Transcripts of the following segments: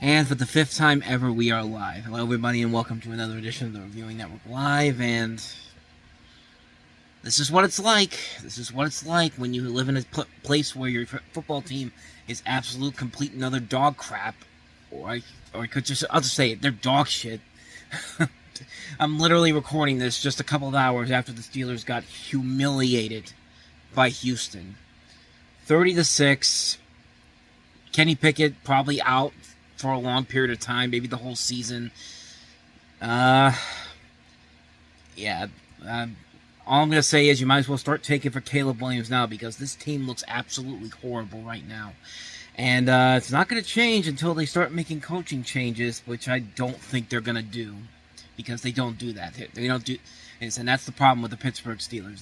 And for the 5th time ever, we are live. Hello, everybody, and welcome to another edition of the Reviewing Network Live. And this is what it's like. This is what it's like when you live in a place where your football team is absolute, complete, and utter dog crap. Or I'll just say it, they're dog shit. I'm literally recording this just a couple of hours after the Steelers got humiliated by Houston. 30-6. Kenny Pickett probably out for a long period of time, maybe the whole season. All I'm going to say is you might as well start taking for Caleb Williams now, because this team looks absolutely horrible right now. And it's not going to change until they start making coaching changes, which I don't think they're going to do, because they don't do that. They don't do, and that's the problem with the Pittsburgh Steelers.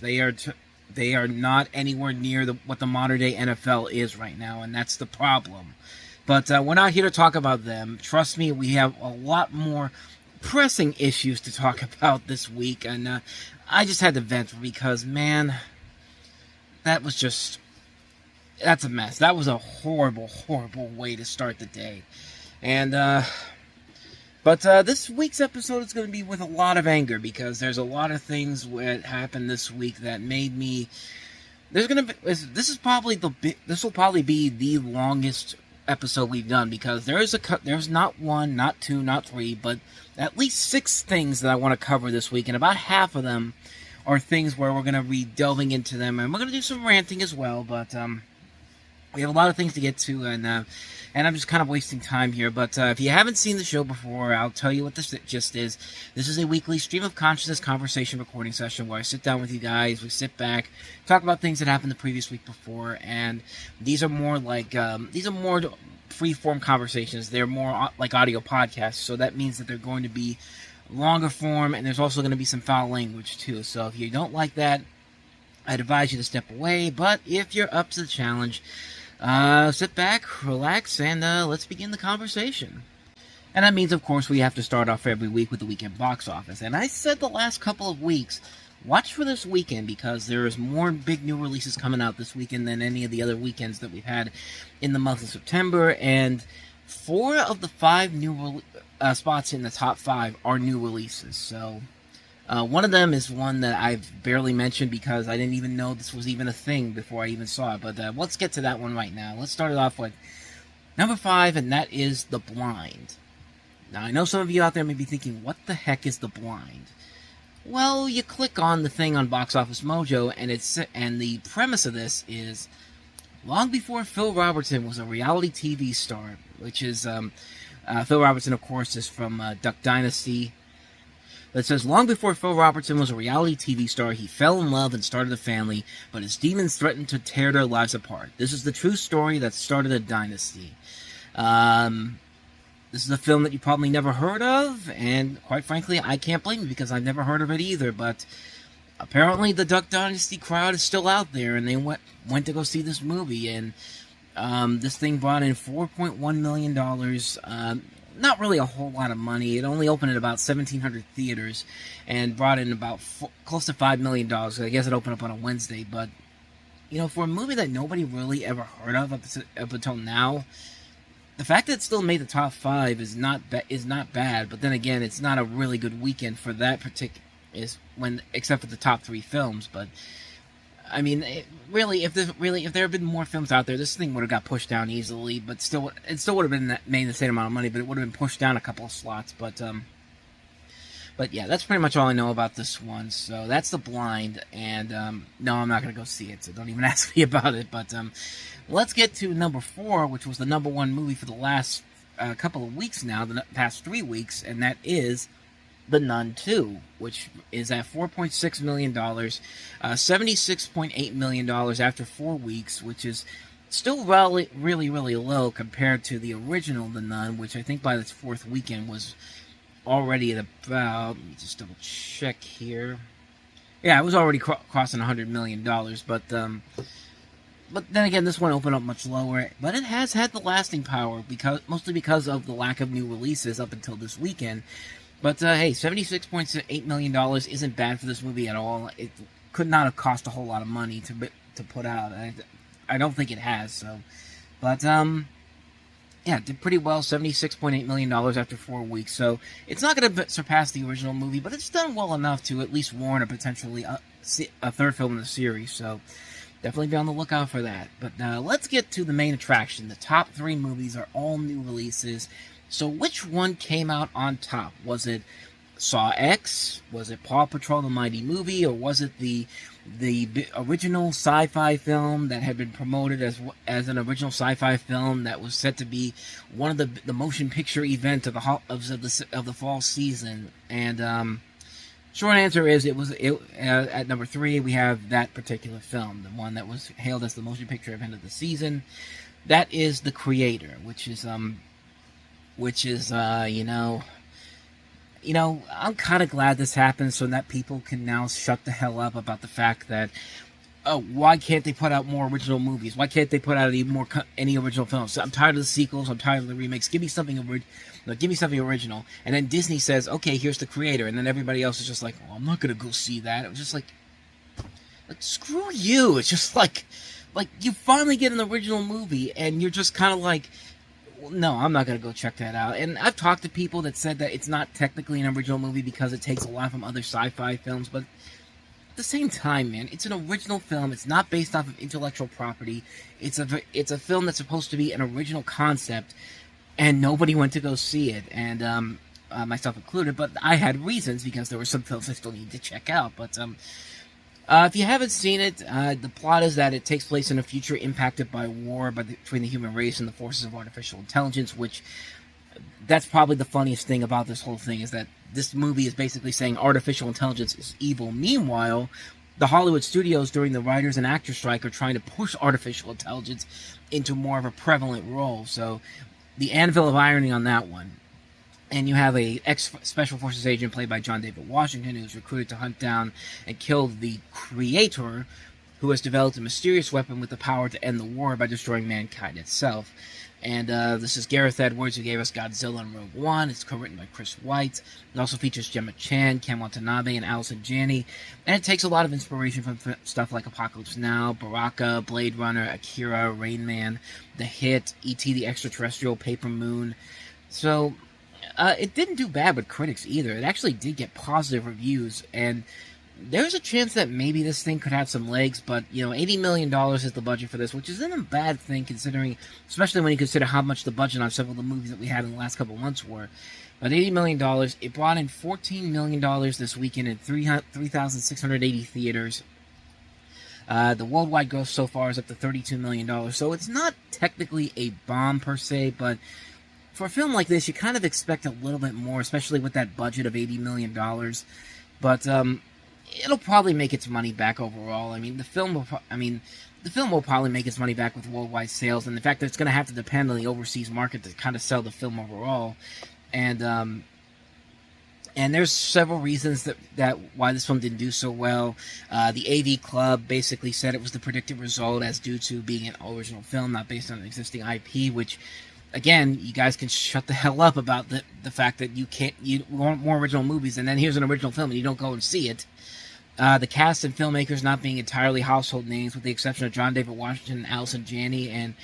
They are not anywhere near what the modern day NFL is right now, and that's the problem. But we're not here to talk about them. Trust me, we have a lot more pressing issues to talk about this week. And I just had to vent because, man, that's a mess. That was a horrible, horrible way to start the day. And, but this week's episode is going to be with a lot of anger, because there's a lot of things that happened this week that made me... This will probably be the longest episode we've done, because there's not one, not two, not three, but at least 6 things that I want to cover this week, and about half of them are things where we're going to be delving into them, and we're going to do some ranting as well, but we have a lot of things to get to, and I'm just kind of wasting time here. But if you haven't seen the show before, I'll tell you what this gist is. This is a weekly stream of consciousness conversation recording session where I sit down with you guys, we sit back, talk about things that happened the previous week before, and these are more free-form conversations. They're more like audio podcasts, so that means that they're going to be longer form, and there's also going to be some foul language too. So if you don't like that, I'd advise you to step away. But if you're up to the challenge, sit back, relax, and let's begin the conversation. And that means, of course, we have to start off every week with the weekend box office. And I said the last couple of weeks, watch for this weekend, because there is more big new releases coming out this weekend than any of the other weekends that we've had in the month of September. And 4 of the 5 new spots in the top 5 are new releases. So one of them is one that I've barely mentioned, because I didn't even know this was even a thing before I even saw it. But let's get to that one right now. Let's start it off with number 5, and that is The Blind. Now, I know some of you out there may be thinking, what the heck is The Blind? Well, you click on the thing on Box Office Mojo, and the premise of this is, long before Phil Robertson was a reality TV star, which is, Phil Robertson, of course, is from Duck Dynasty. It says, long before Phil Robertson was a reality TV star, he fell in love and started a family, but his demons threatened to tear their lives apart. This is the true story that started a dynasty. This is a film that you probably never heard of, and quite frankly, I can't blame you, because I've never heard of it either, but apparently the Duck Dynasty crowd is still out there, and they went to go see this movie, and this thing brought in $4.1 million, not really a whole lot of money. It only opened at about 1,700 theaters, and brought in about close to $5 million, so I guess it opened up on a Wednesday, but, you know, for a movie that nobody really ever heard of up until now, the fact that it still made the top 5 is not bad, but then again, it's not a really good weekend for that except for the top 3 films. But I mean, if there had been more films out there, this thing would have got pushed down easily. But it still would have made the same amount of money, but it would have been pushed down a couple of slots. But yeah, that's pretty much all I know about this one. So that's The Blind, and no, I'm not going to go see it, so don't even ask me about it. But let's get to number 4, which was the number 1 movie for the last couple of weeks now, the past 3 weeks, and that is The Nun 2, which is at $4.6 million, $76.8 million after 4 weeks, which is still really, really, really low compared to the original The Nun, which I think by its 4th weekend was already at about, let me just double check here. Yeah, it was already crossing $100 million, but then again, this one opened up much lower, but it has had the lasting power, mostly because of the lack of new releases up until this weekend. But hey, $76.8 million isn't bad for this movie at all. It could not have cost a whole lot of money to put out. I don't think it has, so. But Yeah, it did pretty well, $76.8 million after 4 weeks. So it's not going to surpass the original movie, but it's done well enough to at least warrant a potentially a third film in the series. So definitely be on the lookout for that. But let's get to the main attraction. The top 3 movies are all new releases. So which one came out on top? Was it Saw X? Was it Paw Patrol the Mighty Movie? Or was it the original sci-fi film that had been promoted as an original sci-fi film that was set to be one of the motion picture event of the fall season? And short answer is at number 3 we have that particular film, the one that was hailed as the motion picture event of the season. That is The Creator, which is I'm kind of glad this happened so that people can now shut the hell up about the fact that, oh, why can't they put out more original movies? Why can't they put out any original films? So I'm tired of the sequels. I'm tired of the remakes. Give me something original. And then Disney says, okay, here's The Creator. And then everybody else is just like, oh, I'm not going to go see that. It was just like, screw you. It's just like you finally get an original movie and you're just kind of like, no, I'm not going to go check that out. And I've talked to people that said that it's not technically an original movie because it takes a lot from other sci-fi films, but at the same time, man, it's an original film. It's not based off of intellectual property. It's a film that's supposed to be an original concept, and nobody went to go see it, and myself included, but I had reasons because there were some films I still need to check out, but if you haven't seen it, the plot is that it takes place in a future impacted by war between the human race and the forces of artificial intelligence, which that's probably the funniest thing about this whole thing, is that this movie is basically saying artificial intelligence is evil. Meanwhile, the Hollywood studios during the writers and actors strike are trying to push artificial intelligence into more of a prevalent role. So the anvil of irony on that one. And you have a ex-Special Forces agent played by John David Washington who's recruited to hunt down and kill the Creator, who has developed a mysterious weapon with the power to end the war by destroying mankind itself. And this is Gareth Edwards, who gave us Godzilla and Rogue One. It's co-written by Chris White. It also features Gemma Chan, Ken Watanabe, and Allison Janney. And it takes a lot of inspiration from stuff like Apocalypse Now, Baraka, Blade Runner, Akira, Rain Man, The Hit, E.T. the Extraterrestrial, Paper Moon. So it didn't do bad with critics either. It actually did get positive reviews, and there's a chance that maybe this thing could have some legs, but, $80 million is the budget for this, which isn't a bad thing considering, especially when you consider how much the budget on several of the movies that we had in the last couple of months were. But $80 million, it brought in $14 million this weekend in 3,680 theaters. The worldwide gross so far is up to $32 million, so it's not technically a bomb per se, but for a film like this, you kind of expect a little bit more, especially with that budget of $80 million. But it'll probably make its money back overall. The film will probably make its money back with worldwide sales, and the fact that it's going to have to depend on the overseas market to kind of sell the film overall. And there's several reasons that why this film didn't do so well. The AV Club basically said it was the predicted result as due to being an original film, not based on an existing IP, which, again, you guys can shut the hell up about the fact that you want more original movies, and then here's an original film and you don't go and see it. The cast and filmmakers not being entirely household names, with the exception of John David Washington and Allison Janney. And,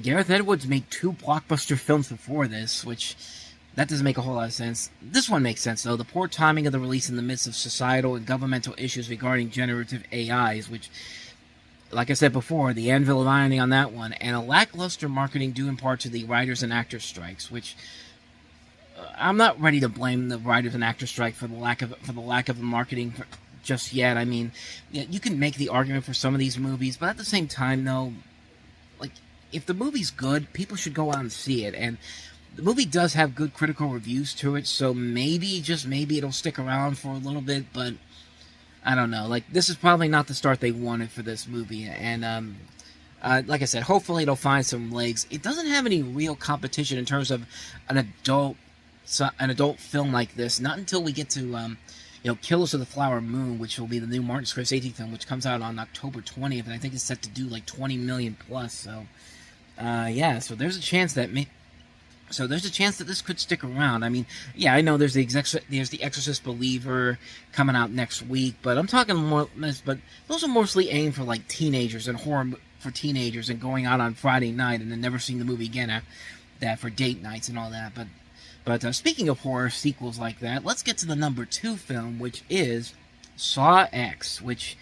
Gareth Edwards made 2 blockbuster films before this, which, that doesn't make a whole lot of sense. This one makes sense, though. The poor timing of the release in the midst of societal and governmental issues regarding generative AIs, which, like I said before, the anvil of irony on that one, and a lackluster marketing due in part to the writers and actors strikes, which I'm not ready to blame the writers and actors strike for the lack of marketing just yet. You can make the argument for some of these movies, but at the same time, though, if the movie's good, people should go out and see it. And the movie does have good critical reviews to it, so maybe, just maybe, it'll stick around for a little bit, but I don't know. This is probably not the start they wanted for this movie, and like I said, hopefully it'll find some legs. It doesn't have any real competition in terms of an adult film like this. Not until we get to Killers of the Flower Moon, which will be the new Martin Scorsese film, which comes out on October 20th, and I think it's set to do $20 million plus. So, so there's a chance that this could stick around. I know there's the Exorcist Believer coming out next week, but I'm talking more. But those are mostly aimed for teenagers and horror for teenagers and going out on Friday night and then never seeing the movie again that for date nights and all that. But speaking of horror sequels like that, let's get to the number 2 film, which is Saw X, which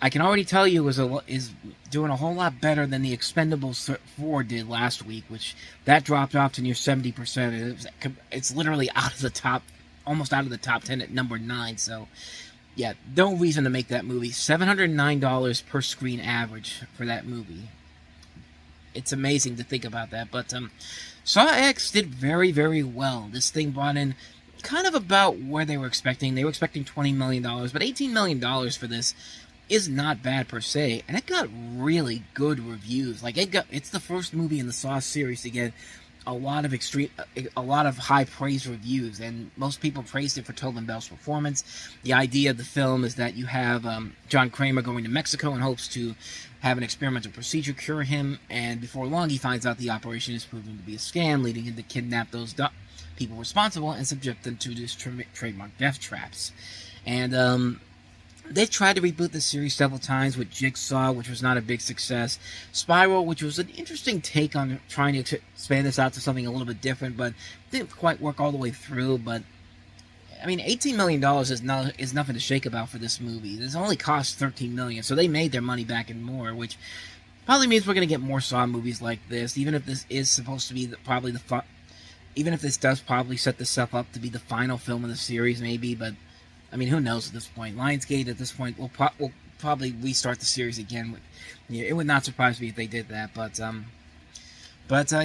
I can already tell you is doing a whole lot better than the Expendables 4 did last week, which that dropped off to near 70%. It's literally out of the top, almost out of the top 10 at number 9. So, yeah, no reason to make that movie. $709 per screen average for that movie. It's amazing to think about that. But Saw X did very, very well. This thing brought in kind of about where they were expecting. They were expecting $20 million, but $18 million for this is not bad per se, and it got really good reviews. Like it's the first movie in the Saw series to get a lot of high praise reviews, and most people praised it for Tobin Bell's performance. The idea of the film is that you have John Kramer going to Mexico in hopes to have an experimental procedure cure him, and before long he finds out the operation is proving to be a scam, leading him to kidnap those people responsible and subject them to his trademark death traps. And they've tried to reboot the series several times with Jigsaw, which was not a big success. Spiral, which was an interesting take on trying to expand this out to something a little bit different, but didn't quite work all the way through. But, I mean, $18 million is nothing to shake about for this movie. This only cost $13 million, so they made their money back and more, which probably means we're going to get more Saw movies like this, even if this is supposed to be even if this does probably set this up to be the final film of the series, maybe, but I mean, who knows at this point? Lionsgate at this point will probably restart the series again. It would not surprise me if they did that. But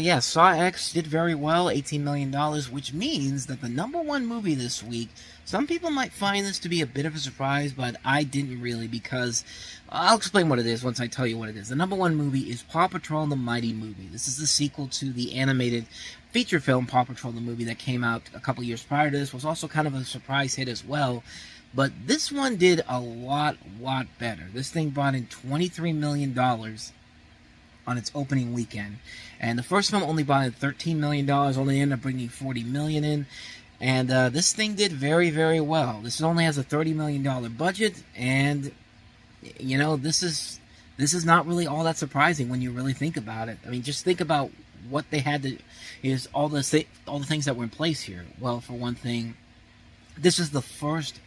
yeah, Saw X did very well, $18 million, which means that the number 1 movie this week, some people might find this to be a bit of a surprise, but I didn't really, because I'll explain what it is once I tell you what it is. The number 1 movie is Paw Patrol the Mighty Movie. This is the sequel to the animated feature film Paw Patrol the Movie that came out a couple years prior to this. Was also kind of a surprise hit as well, but this one did a lot better. This thing brought in $23 million on its opening weekend, and the first film only brought in $13 million, only ended up bringing $40 million in, and this thing did very, very well. This only has a $30 million budget, and you know, this is not really all that surprising when you really think about it. I mean, just think about what they had to, is all the things that were in place here. Well, for one thing, this is the first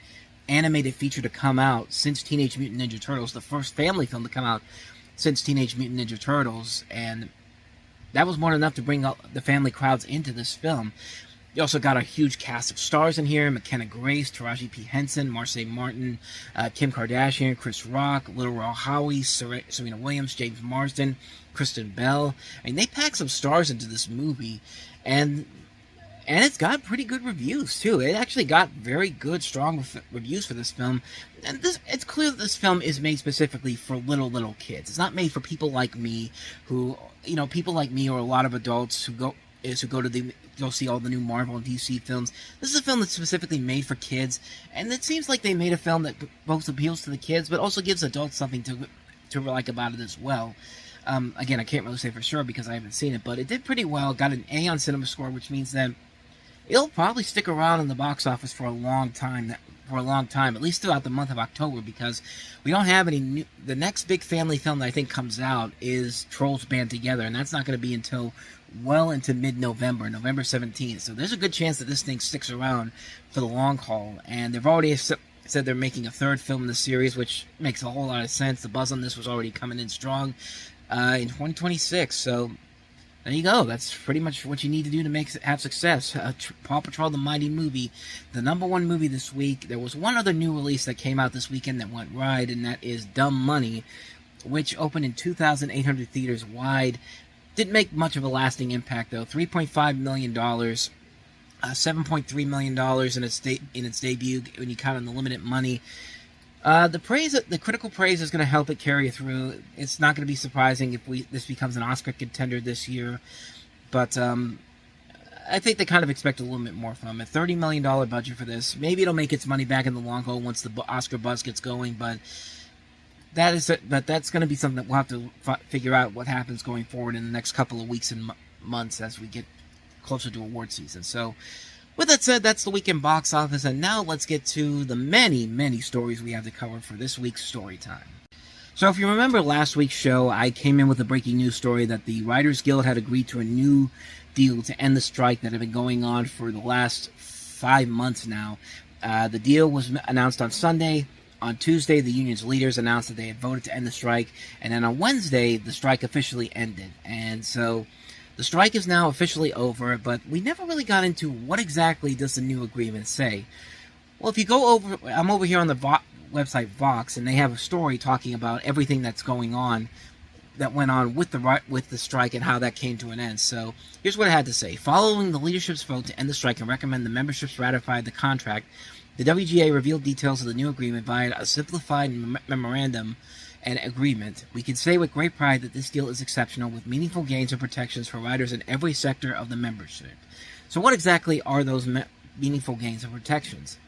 animated feature to come out since Teenage Mutant Ninja Turtles, the first family film to come out since Teenage Mutant Ninja Turtles, and that was more than enough to bring the family crowds into this film. You also got a huge cast of stars in here: McKenna Grace, Taraji P. Henson, Marseille Martin, Kim Kardashian, Chris Rock, Little Raw Howie, Serena Williams, James Marsden, Kristen Bell. I mean, they packed some stars into this movie, and it's got pretty good reviews too. It actually got very good, strong reviews for this film, and it's clear that this film is made specifically for little kids. It's not made for people like me, or a lot of adults who go see all the new Marvel and DC films. This is a film that's specifically made for kids, and it seems like they made a film that both appeals to the kids, but also gives adults something to like about it as well. Again, I can't really say for sure because I haven't seen it, but it did pretty well. Got an A on CinemaScore, which means that it'll probably stick around in the box office for a long time, at least throughout the month of October, because we don't have any new. The next big family film that I think comes out is Trolls Band Together, and that's not going to be until well into mid-November, November 17th. So there's a good chance that this thing sticks around for the long haul, and they've already said they're making a third film in the series, which makes a whole lot of sense. The buzz on this was already coming in strong in 2026, so there you go. That's pretty much what you need to do to have success. Paw Patrol the Mighty Movie, the number 1 movie this week. There was one other new release that came out this weekend that went wide, and that is Dumb Money, which opened in 2,800 theaters wide. Didn't make much of a lasting impact, though. $3.5 million, $7.3 million in its debut when you count on the limited money. The critical praise is going to help it carry through. It's not going to be surprising if this becomes an Oscar contender this year, but I think they kind of expect a little bit more from it. $30 million budget for this. Maybe it'll make its money back in the long haul once the Oscar buzz gets going, but that's going to be something that we'll have to figure out what happens going forward in the next couple of weeks and months as we get closer to award season. So, with that said, that's the weekend box office, and now let's get to the many stories we have to cover for this week's story time. So if you remember last week's show, I came in with a breaking news story that the Writers Guild had agreed to a new deal to end the strike that had been going on for the last 5 months now. The deal was announced on Sunday. On Tuesday, the union's leaders announced that they had voted to end the strike, and then on Wednesday, the strike officially ended. And so the strike is now officially over, but we never really got into what exactly does the new agreement say. Well, if you go over, I'm over here on the website Vox, and they have a story talking about everything that's going on, that went on with the strike and how that came to an end. So here's what it had to say. Following the leadership's vote to end the strike and recommend the memberships ratify the contract, the WGA revealed details of the new agreement via a simplified memorandum and agreement. We can say with great pride that this deal is exceptional, with meaningful gains and protections for riders in every sector of the membership. So what exactly are those meaningful gains and protections?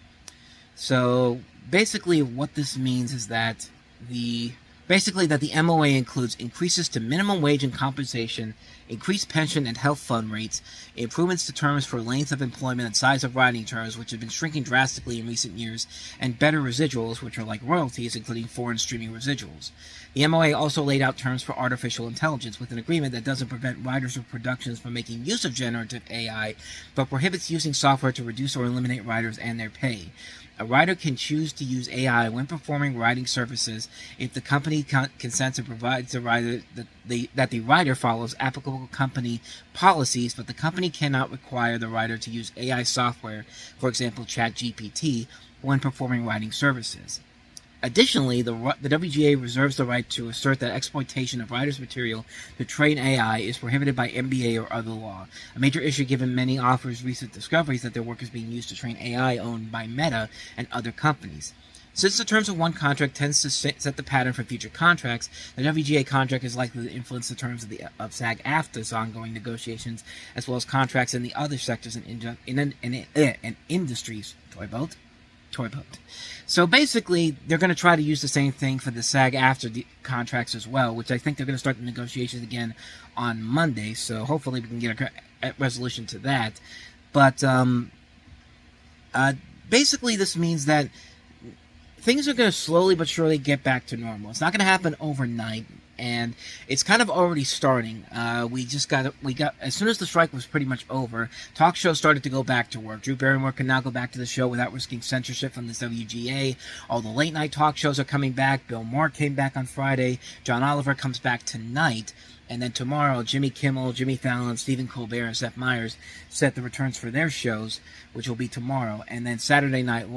So basically what this means is that the MOA includes increases to minimum wage and compensation, increased pension and health fund rates, improvements to terms for length of employment and size of riding terms, which have been shrinking drastically in recent years, and better residuals, which are like royalties, including foreign streaming residuals. The MOA also laid out terms for artificial intelligence, with an agreement that doesn't prevent riders or productions from making use of generative AI, but prohibits using software to reduce or eliminate riders and their pay. A rider can choose to use AI when performing riding services if the company consents and provides the rider that the rider follows applicable company policies, but the company cannot require the rider to use AI software, for example ChatGPT, when performing riding services. Additionally, the WGA reserves the right to assert that exploitation of riders' material to train AI is prohibited by NBA or other law, a major issue given many authors' recent discoveries that their work is being used to train AI owned by Meta and other companies. Since the terms of one contract tends to set the pattern for future contracts, the WGA contract is likely to influence the terms of SAG-AFTRA's ongoing negotiations, as well as contracts in the other sectors and industries. Toy boat. So basically, they're going to try to use the same thing for the SAG-AFTRA contracts as well, which I think they're going to start the negotiations again on Monday. So hopefully we can get a resolution to that. But basically, this means that things are going to slowly but surely get back to normal. It's not going to happen overnight, and it's kind of already starting. We got as soon as the strike was pretty much over, talk shows started to go back to work. Drew Barrymore can now go back to the show without risking censorship from the WGA. All the late night talk shows are coming back. Bill Maher came back on Friday. John Oliver comes back tonight. And then tomorrow, Jimmy Kimmel, Jimmy Fallon, Stephen Colbert, and Seth Meyers set the returns for their shows, which will be tomorrow. And then Saturday Night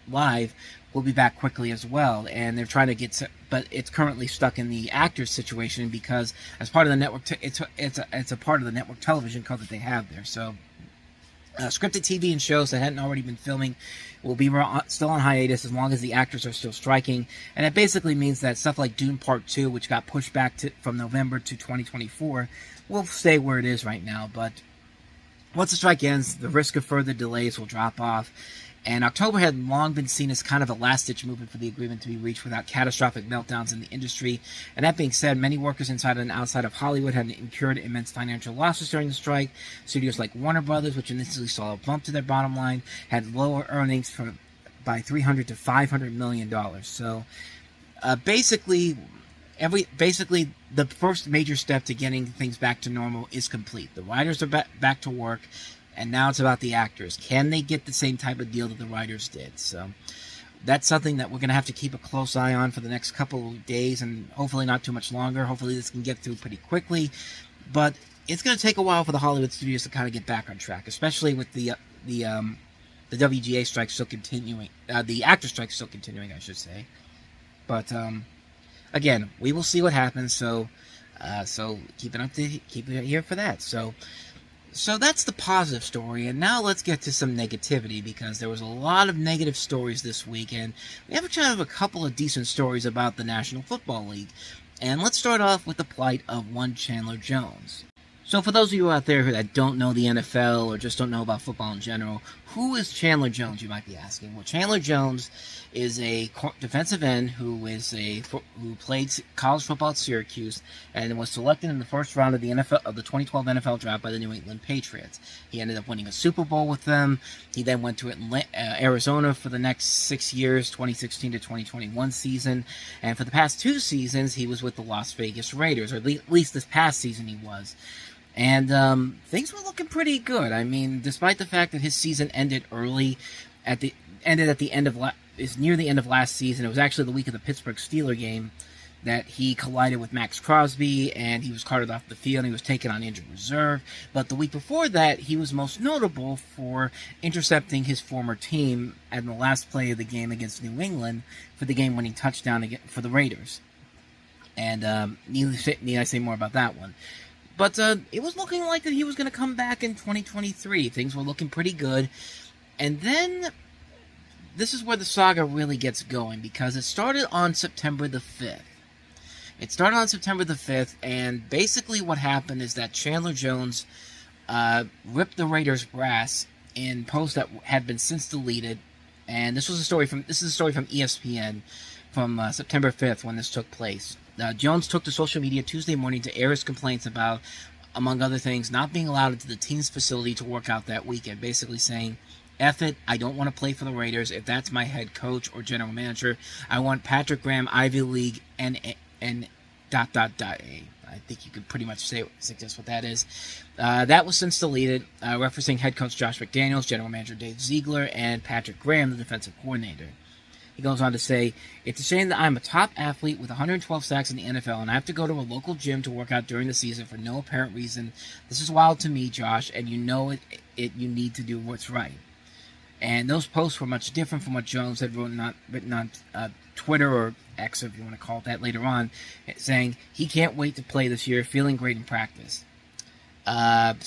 Live will be back quickly as well, and they're trying to but it's currently stuck in the actors situation because as part of the network, it's a part of the network television code that they have there. So scripted TV and shows that hadn't already been filming will be still on hiatus as long as the actors are still striking, and that basically means that stuff like Dune Part 2, which got pushed back from November to 2024, will stay where it is right now. But once the strike ends, the risk of further delays will drop off. And October had long been seen as kind of a last-ditch movement for the agreement to be reached without catastrophic meltdowns in the industry. And that being said, many workers inside and outside of Hollywood had incurred immense financial losses during the strike. Studios like Warner Brothers, which initially saw a bump to their bottom line, had lower earnings by $300 to $500 million. So basically, the first major step to getting things back to normal is complete. The writers are back to work. And now it's about the actors. Can they get the same type of deal that the writers did? So that's something that we're going to have to keep a close eye on for the next couple of days, and hopefully not too much longer. Hopefully this can get through pretty quickly. But it's going to take a while for the Hollywood studios to kind of get back on track, especially with the WGA strike still continuing. The actor strike still continuing, I should say. But again, we will see what happens. So keep it here for that. So that's the positive story, and now let's get to some negativity, because there was a lot of negative stories this week, and we have a couple of decent stories about the National Football League. And let's start off with the plight of one Chandler Jones. So for those of you out there that don't know the NFL or just don't know about football in general, who is Chandler Jones, you might be asking? Well, Chandler Jones is a defensive end who played college football at Syracuse and was selected in the first round of the 2012 NFL draft by the New England Patriots. He ended up winning a Super Bowl with them. He then went to Arizona for the next 6 years, 2016 to 2021 season. And for the past 2 seasons, he was with the Las Vegas Raiders, or at least this past season he was. And things were looking pretty good. I mean, despite the fact that his season ended early, is near the end of last season. It was actually the week of the Pittsburgh Steelers game that he collided with Max Crosby, and he was carted off the field. And he was taken on injured reserve. But the week before that, he was most notable for intercepting his former team at the last play of the game against New England for the game-winning touchdown for the Raiders. And need I say more about that one? But it was looking like that he was going to come back in 2023. Things were looking pretty good. And then this is where the saga really gets going, because it started on September the 5th. And basically what happened is that Chandler Jones ripped the Raiders' brass in posts that had been since deleted. And this is a story from ESPN from September 5th when this took place. Jones took to social media Tuesday morning to air his complaints about, among other things, not being allowed into the team's facility to work out that weekend, basically saying, "F it, I don't want to play for the Raiders. If that's my head coach or general manager, I want Patrick Graham, Ivy League, and I think you could pretty much suggest what that is. That was since deleted, referencing head coach Josh McDaniels, general manager Dave Ziegler, and Patrick Graham, the defensive coordinator. He goes on to say, "It's a shame that I'm a top athlete with 112 sacks in the NFL, and I have to go to a local gym to work out during the season for no apparent reason. This is wild to me, Josh, and you know it. You need to do what's right." And those posts were much different from what Jones had written on Twitter, or X, if you want to call it that, later on, saying he can't wait to play this year, feeling great in practice. At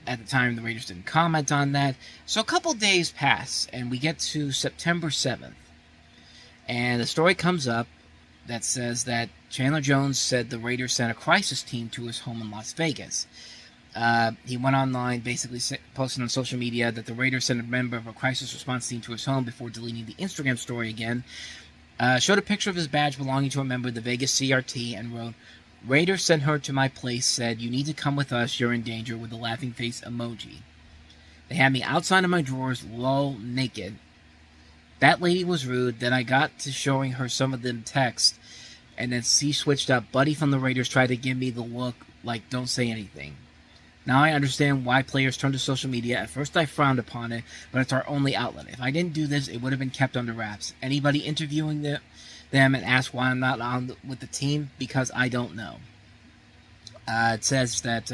the time, the Raiders didn't comment on that. So a couple days pass, and we get to September 7th. And the story comes up that says that Chandler Jones said the Raiders sent a crisis team to his home in Las Vegas. He went online, basically posting on social media that the Raiders sent a member of a crisis response team to his home before deleting the Instagram story again. Showed a picture of his badge belonging to a member of the Vegas CRT and wrote, "Raiders sent her to my place, said, you need to come with us, you're in danger," with a laughing face emoji. "They had me outside of my drawers, lol, naked. That lady was rude. Then I got to showing her some of them texts, and then she switched up. Buddy from the Raiders tried to give me the look like, don't say anything. Now I understand why players turn to social media. At first I frowned upon it, but it's our only outlet. If I didn't do this, it would have been kept under wraps. Anybody interviewing them and ask why I'm not on with the team, because I don't know." It says that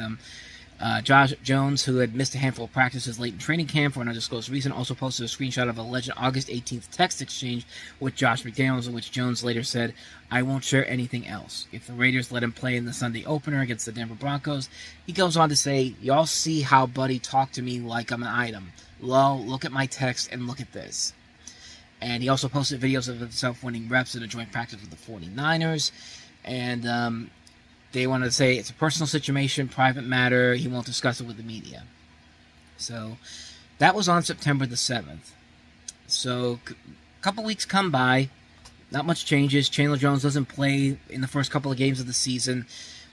Josh Jones, who had missed a handful of practices late in training camp for an undisclosed reason, also posted a screenshot of a alleged August 18th text exchange with Josh McDaniels, in which Jones later said, "I won't share anything else. If the Raiders let him play in the Sunday opener against the Denver Broncos," he goes on to say, "Y'all see how Buddy talked to me like I'm an item. Lol, look at my text and look at this." And he also posted videos of himself winning reps in a joint practice with the 49ers. And they wanted to say it's a personal situation, private matter. He won't discuss it with the media. So that was on September the 7th. So a couple weeks come by. Not much changes. Chandler Jones doesn't play in the first couple of games of the season.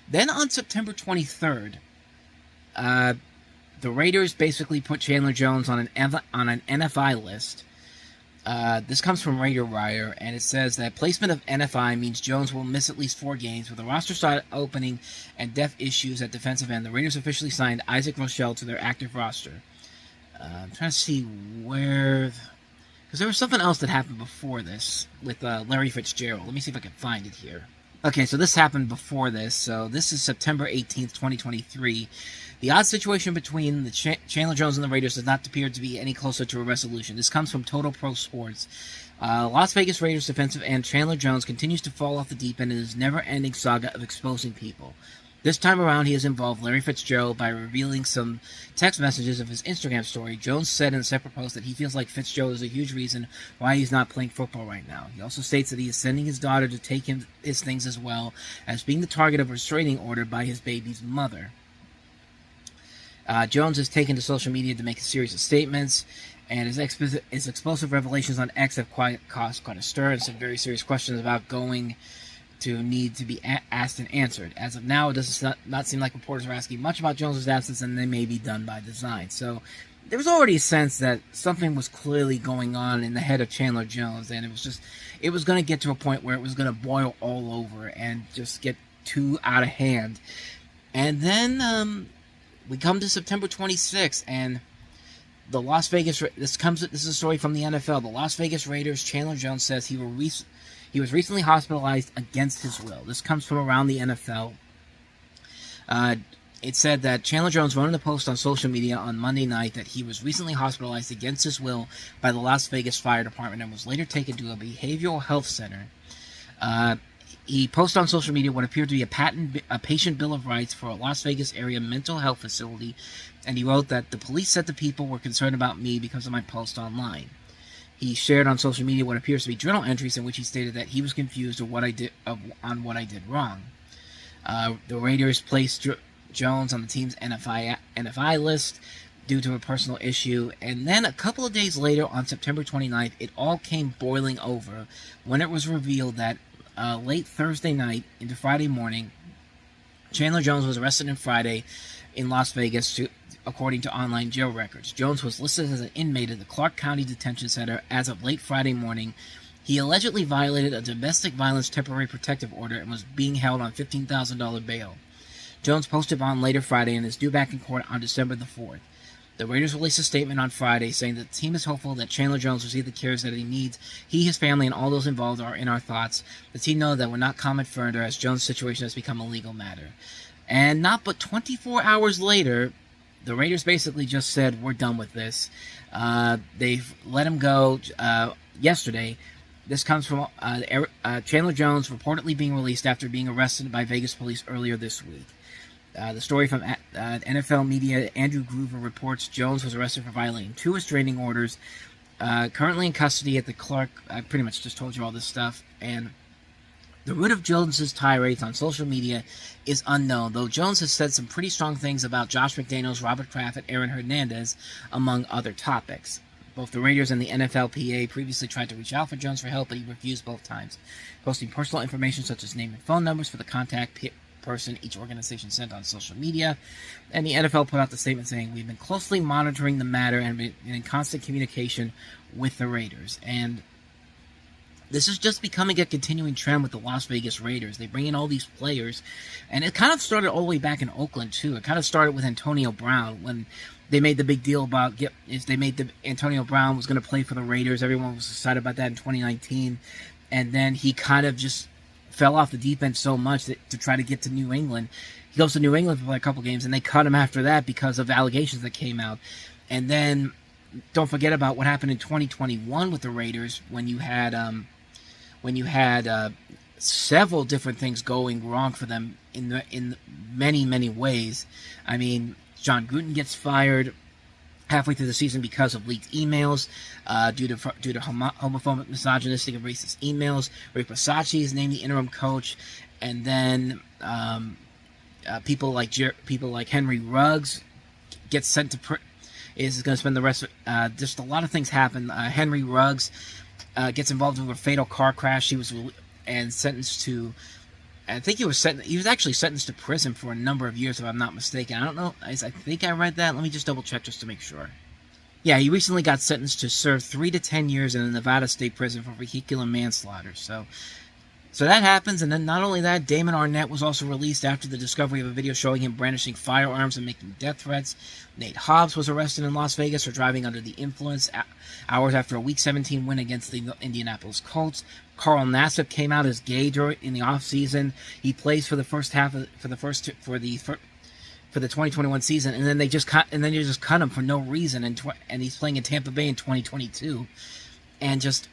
Then on September 23rd, the Raiders basically put Chandler Jones on an NFI list. This comes from Raider Wire, and it says that placement of NFI means Jones will miss at least 4 games. With a roster side opening and depth issues at defensive end, the Raiders officially signed Isaac Rochelle to their active roster. I'm trying to see where... because there was something else that happened before this with Larry Fitzgerald. Let me see if I can find it here. Okay, so this happened before this. So this is September 18th, 2023. The odd situation between the Chandler Jones and the Raiders does not appear to be any closer to a resolution. This comes from Total Pro Sports. Las Vegas Raiders defensive end Chandler Jones continues to fall off the deep end in his never-ending saga of exposing people. This time around, he has involved Larry Fitzgerald by revealing some text messages of his Instagram story. Jones said in a separate post that he feels like Fitzgerald is a huge reason why he's not playing football right now. He also states that he is sending his daughter to take his things, as well as being the target of a restraining order by his baby's mother. Jones has taken to social media to make a series of statements, and his explosive revelations on X have caused quite a stir, and some very serious questions about going to need to be asked and answered. As of now, it does not seem like reporters are asking much about Jones' absence, and they may be done by design. So there was already a sense that something was clearly going on in the head of Chandler Jones, and it was going to get to a point where it was going to boil all over and just get too out of hand. And then we come to September 26th, and the Las Vegas, this is a story from the NFL. The Las Vegas Raiders, Chandler Jones says he was recently hospitalized against his will. This comes from around the NFL. It said that Chandler Jones wrote in a post on social media on Monday night that he was recently hospitalized against his will by the Las Vegas Fire Department and was later taken to a behavioral health center. He posted on social media what appeared to be a patient bill of rights for a Las Vegas area mental health facility, and he wrote that the police said the people were concerned about me because of my post online. He shared on social media what appears to be journal entries in which he stated that he was confused on what I did wrong. The Raiders placed Jones on the team's NFI list due to a personal issue, and then a couple of days later, on September 29th, it all came boiling over when it was revealed that late Thursday night into Friday morning, Chandler Jones was arrested on Friday in Las Vegas, according to online jail records. Jones was listed as an inmate at the Clark County Detention Center as of late Friday morning. He allegedly violated a domestic violence temporary protective order and was being held on $15,000 bail. Jones posted bond later Friday and is due back in court on December the 4th. The Raiders released a statement on Friday saying that the team is hopeful that Chandler Jones receives the cares that he needs. He, his family, and all those involved are in our thoughts. The team knows that we're not comment further as Jones' situation has become a legal matter. And not but 24 hours later, the Raiders basically just said, we're done with this. They've let him go yesterday. This comes from Chandler Jones reportedly being released after being arrested by Vegas police earlier this week. The story from NFL media, Andrew Groover reports Jones was arrested for violating 2 restraining orders, currently in custody at the Clark. I pretty much just told you all this stuff. And the root of Jones's tirades on social media is unknown, though Jones has said some pretty strong things about Josh McDaniels, Robert Kraft, and Aaron Hernandez, among other topics. Both the Raiders and the NFLPA previously tried to reach out for Jones for help, but he refused both times, posting personal information such as name and phone numbers for the contact person each organization sent on social media. And the NFL put out the statement saying, we've been closely monitoring the matter and been in constant communication with the Raiders. And this is just becoming a continuing trend with the Las Vegas Raiders. They bring in all these players, and it kind of started all the way back in Oakland too. It kind of started with Antonio Brown when they made the big deal about Antonio Brown was going to play for the Raiders. Everyone was excited about that in 2019, and then he kind of just fell off the deep end so much that to try to get to New England. He goes to New England for a couple games, and they cut him after that because of allegations that came out. And then don't forget about what happened in 2021 with the Raiders when you had several different things going wrong for them in many ways. I mean, John Gruden gets fired halfway through the season because of leaked emails, due to homophobic, misogynistic, and racist emails. Ray Pasacci is named the interim coach, and then people like Henry Ruggs gets sent to is going to spend the rest of just a lot of things happen. Henry Ruggs gets involved in a fatal car crash. He was sentenced to. I think he was actually sentenced to prison for a number of years, if I'm not mistaken. I don't know. I think I read that. Let me just double check just to make sure. Yeah, he recently got sentenced to serve 3 to 10 years in a Nevada state prison for vehicular manslaughter. So that happens, and then not only that, Damon Arnett was also released after the discovery of a video showing him brandishing firearms and making death threats. Nate Hobbs was arrested in Las Vegas for driving under the influence hours after a Week 17 win against the Indianapolis Colts. Carl Nassib came out as gay in the offseason. He plays for the first half for the 2021 season, and then they just cut him for no reason, and he's playing in Tampa Bay in 2022, and just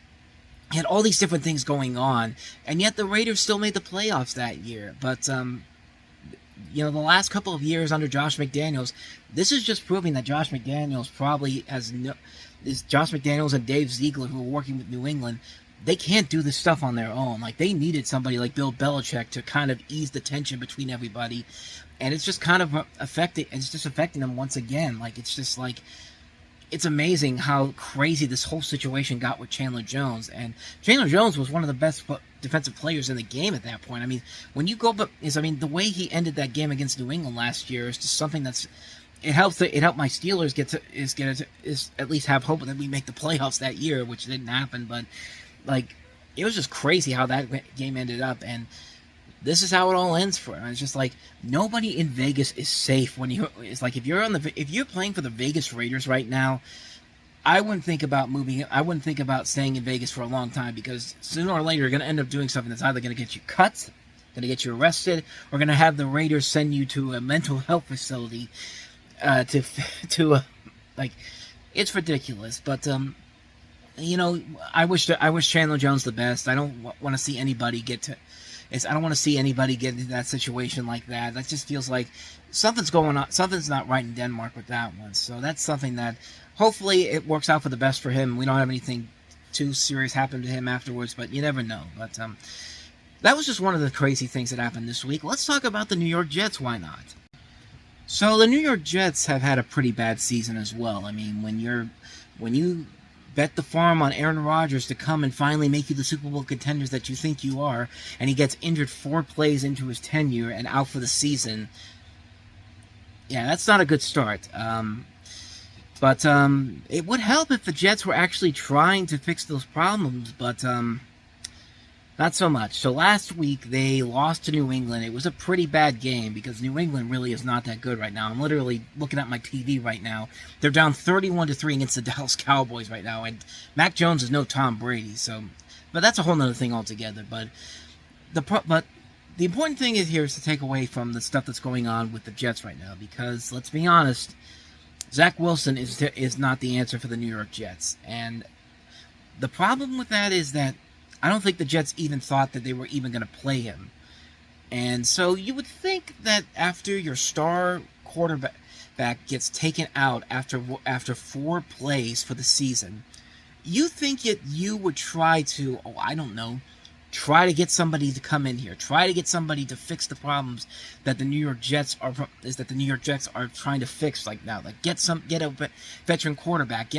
had all these different things going on, and yet the Raiders still made the playoffs that year. But the last couple of years under Josh McDaniels, this is just proving that Josh McDaniels probably Josh McDaniels and Dave Ziegler, who are working with New England. They can't do this stuff on their own. Like, they needed somebody like Bill Belichick to kind of ease the tension between everybody, and it's just kind of affecting them once again. Like, it's amazing how crazy this whole situation got with Chandler Jones. And Chandler Jones was one of the best defensive players in the game at that point. I mean, when you go, the way he ended that game against New England last year is just something that's. It helped my Steelers get at least have hope that we make the playoffs that year, which didn't happen. But it was just crazy how that game ended up. And this is how it all ends for him. And it's just like nobody in Vegas is safe when you. It's like if you're playing for the Vegas Raiders right now, I wouldn't think about moving. I wouldn't think about staying in Vegas for a long time, because sooner or later you're going to end up doing something that's either going to get you cut, going to get you arrested, or going to have the Raiders send you to a mental health facility. Like, it's ridiculous. But you know, I wish Chandler Jones the best. I don't want to see anybody get to. I don't want to see anybody get into that situation like that. That just feels like something's going on. Something's not right in Denmark with that one. So that's something that hopefully it works out for the best for him. We don't have anything too serious happen to him afterwards, but you never know. But that was just one of the crazy things that happened this week. Let's talk about the New York Jets. Why not? So the New York Jets have had a pretty bad season as well. I mean, when you bet the farm on Aaron Rodgers to come and finally make you the Super Bowl contenders that you think you are, and he gets injured 4 plays into his tenure and out for the season, yeah, that's not a good start. But it would help if the Jets were actually trying to fix those problems, but not so much. So last week, they lost to New England. It was a pretty bad game because New England really is not that good right now. I'm literally looking at my TV right now. They're down 31-3 against the Dallas Cowboys right now, and Mac Jones is no Tom Brady. But that's a whole other thing altogether. But the important thing here is to take away from the stuff that's going on with the Jets right now, because let's be honest, Zach Wilson is not the answer for the New York Jets, and the problem with that is that I don't think the Jets even thought that they were even going to play him. And so you would think that after your star quarterback gets taken out after 4 plays for the season, you think that you would try to, try to get somebody to come in here, try to get somebody to fix the problems that the New York Jets are trying to fix like now. Like get a veteran quarterback,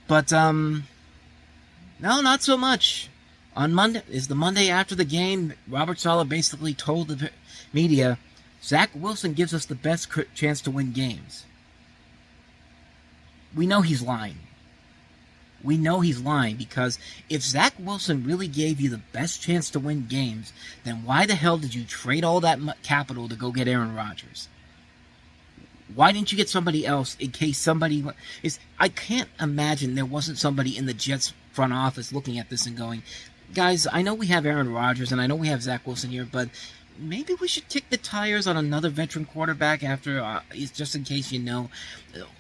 but no, not so much. On Monday, the Monday after the game, Robert Saleh basically told the media, Zach Wilson gives us the best chance to win games. We know he's lying. We know he's lying, because if Zach Wilson really gave you the best chance to win games, then why the hell did you trade all that capital to go get Aaron Rodgers? Why didn't you get somebody else in case somebody is? I can't imagine there wasn't somebody in the Jets front office looking at this and going, guys, I know we have Aaron Rodgers and I know we have Zach Wilson here, but maybe we should kick the tires on another veteran quarterback after, just in case,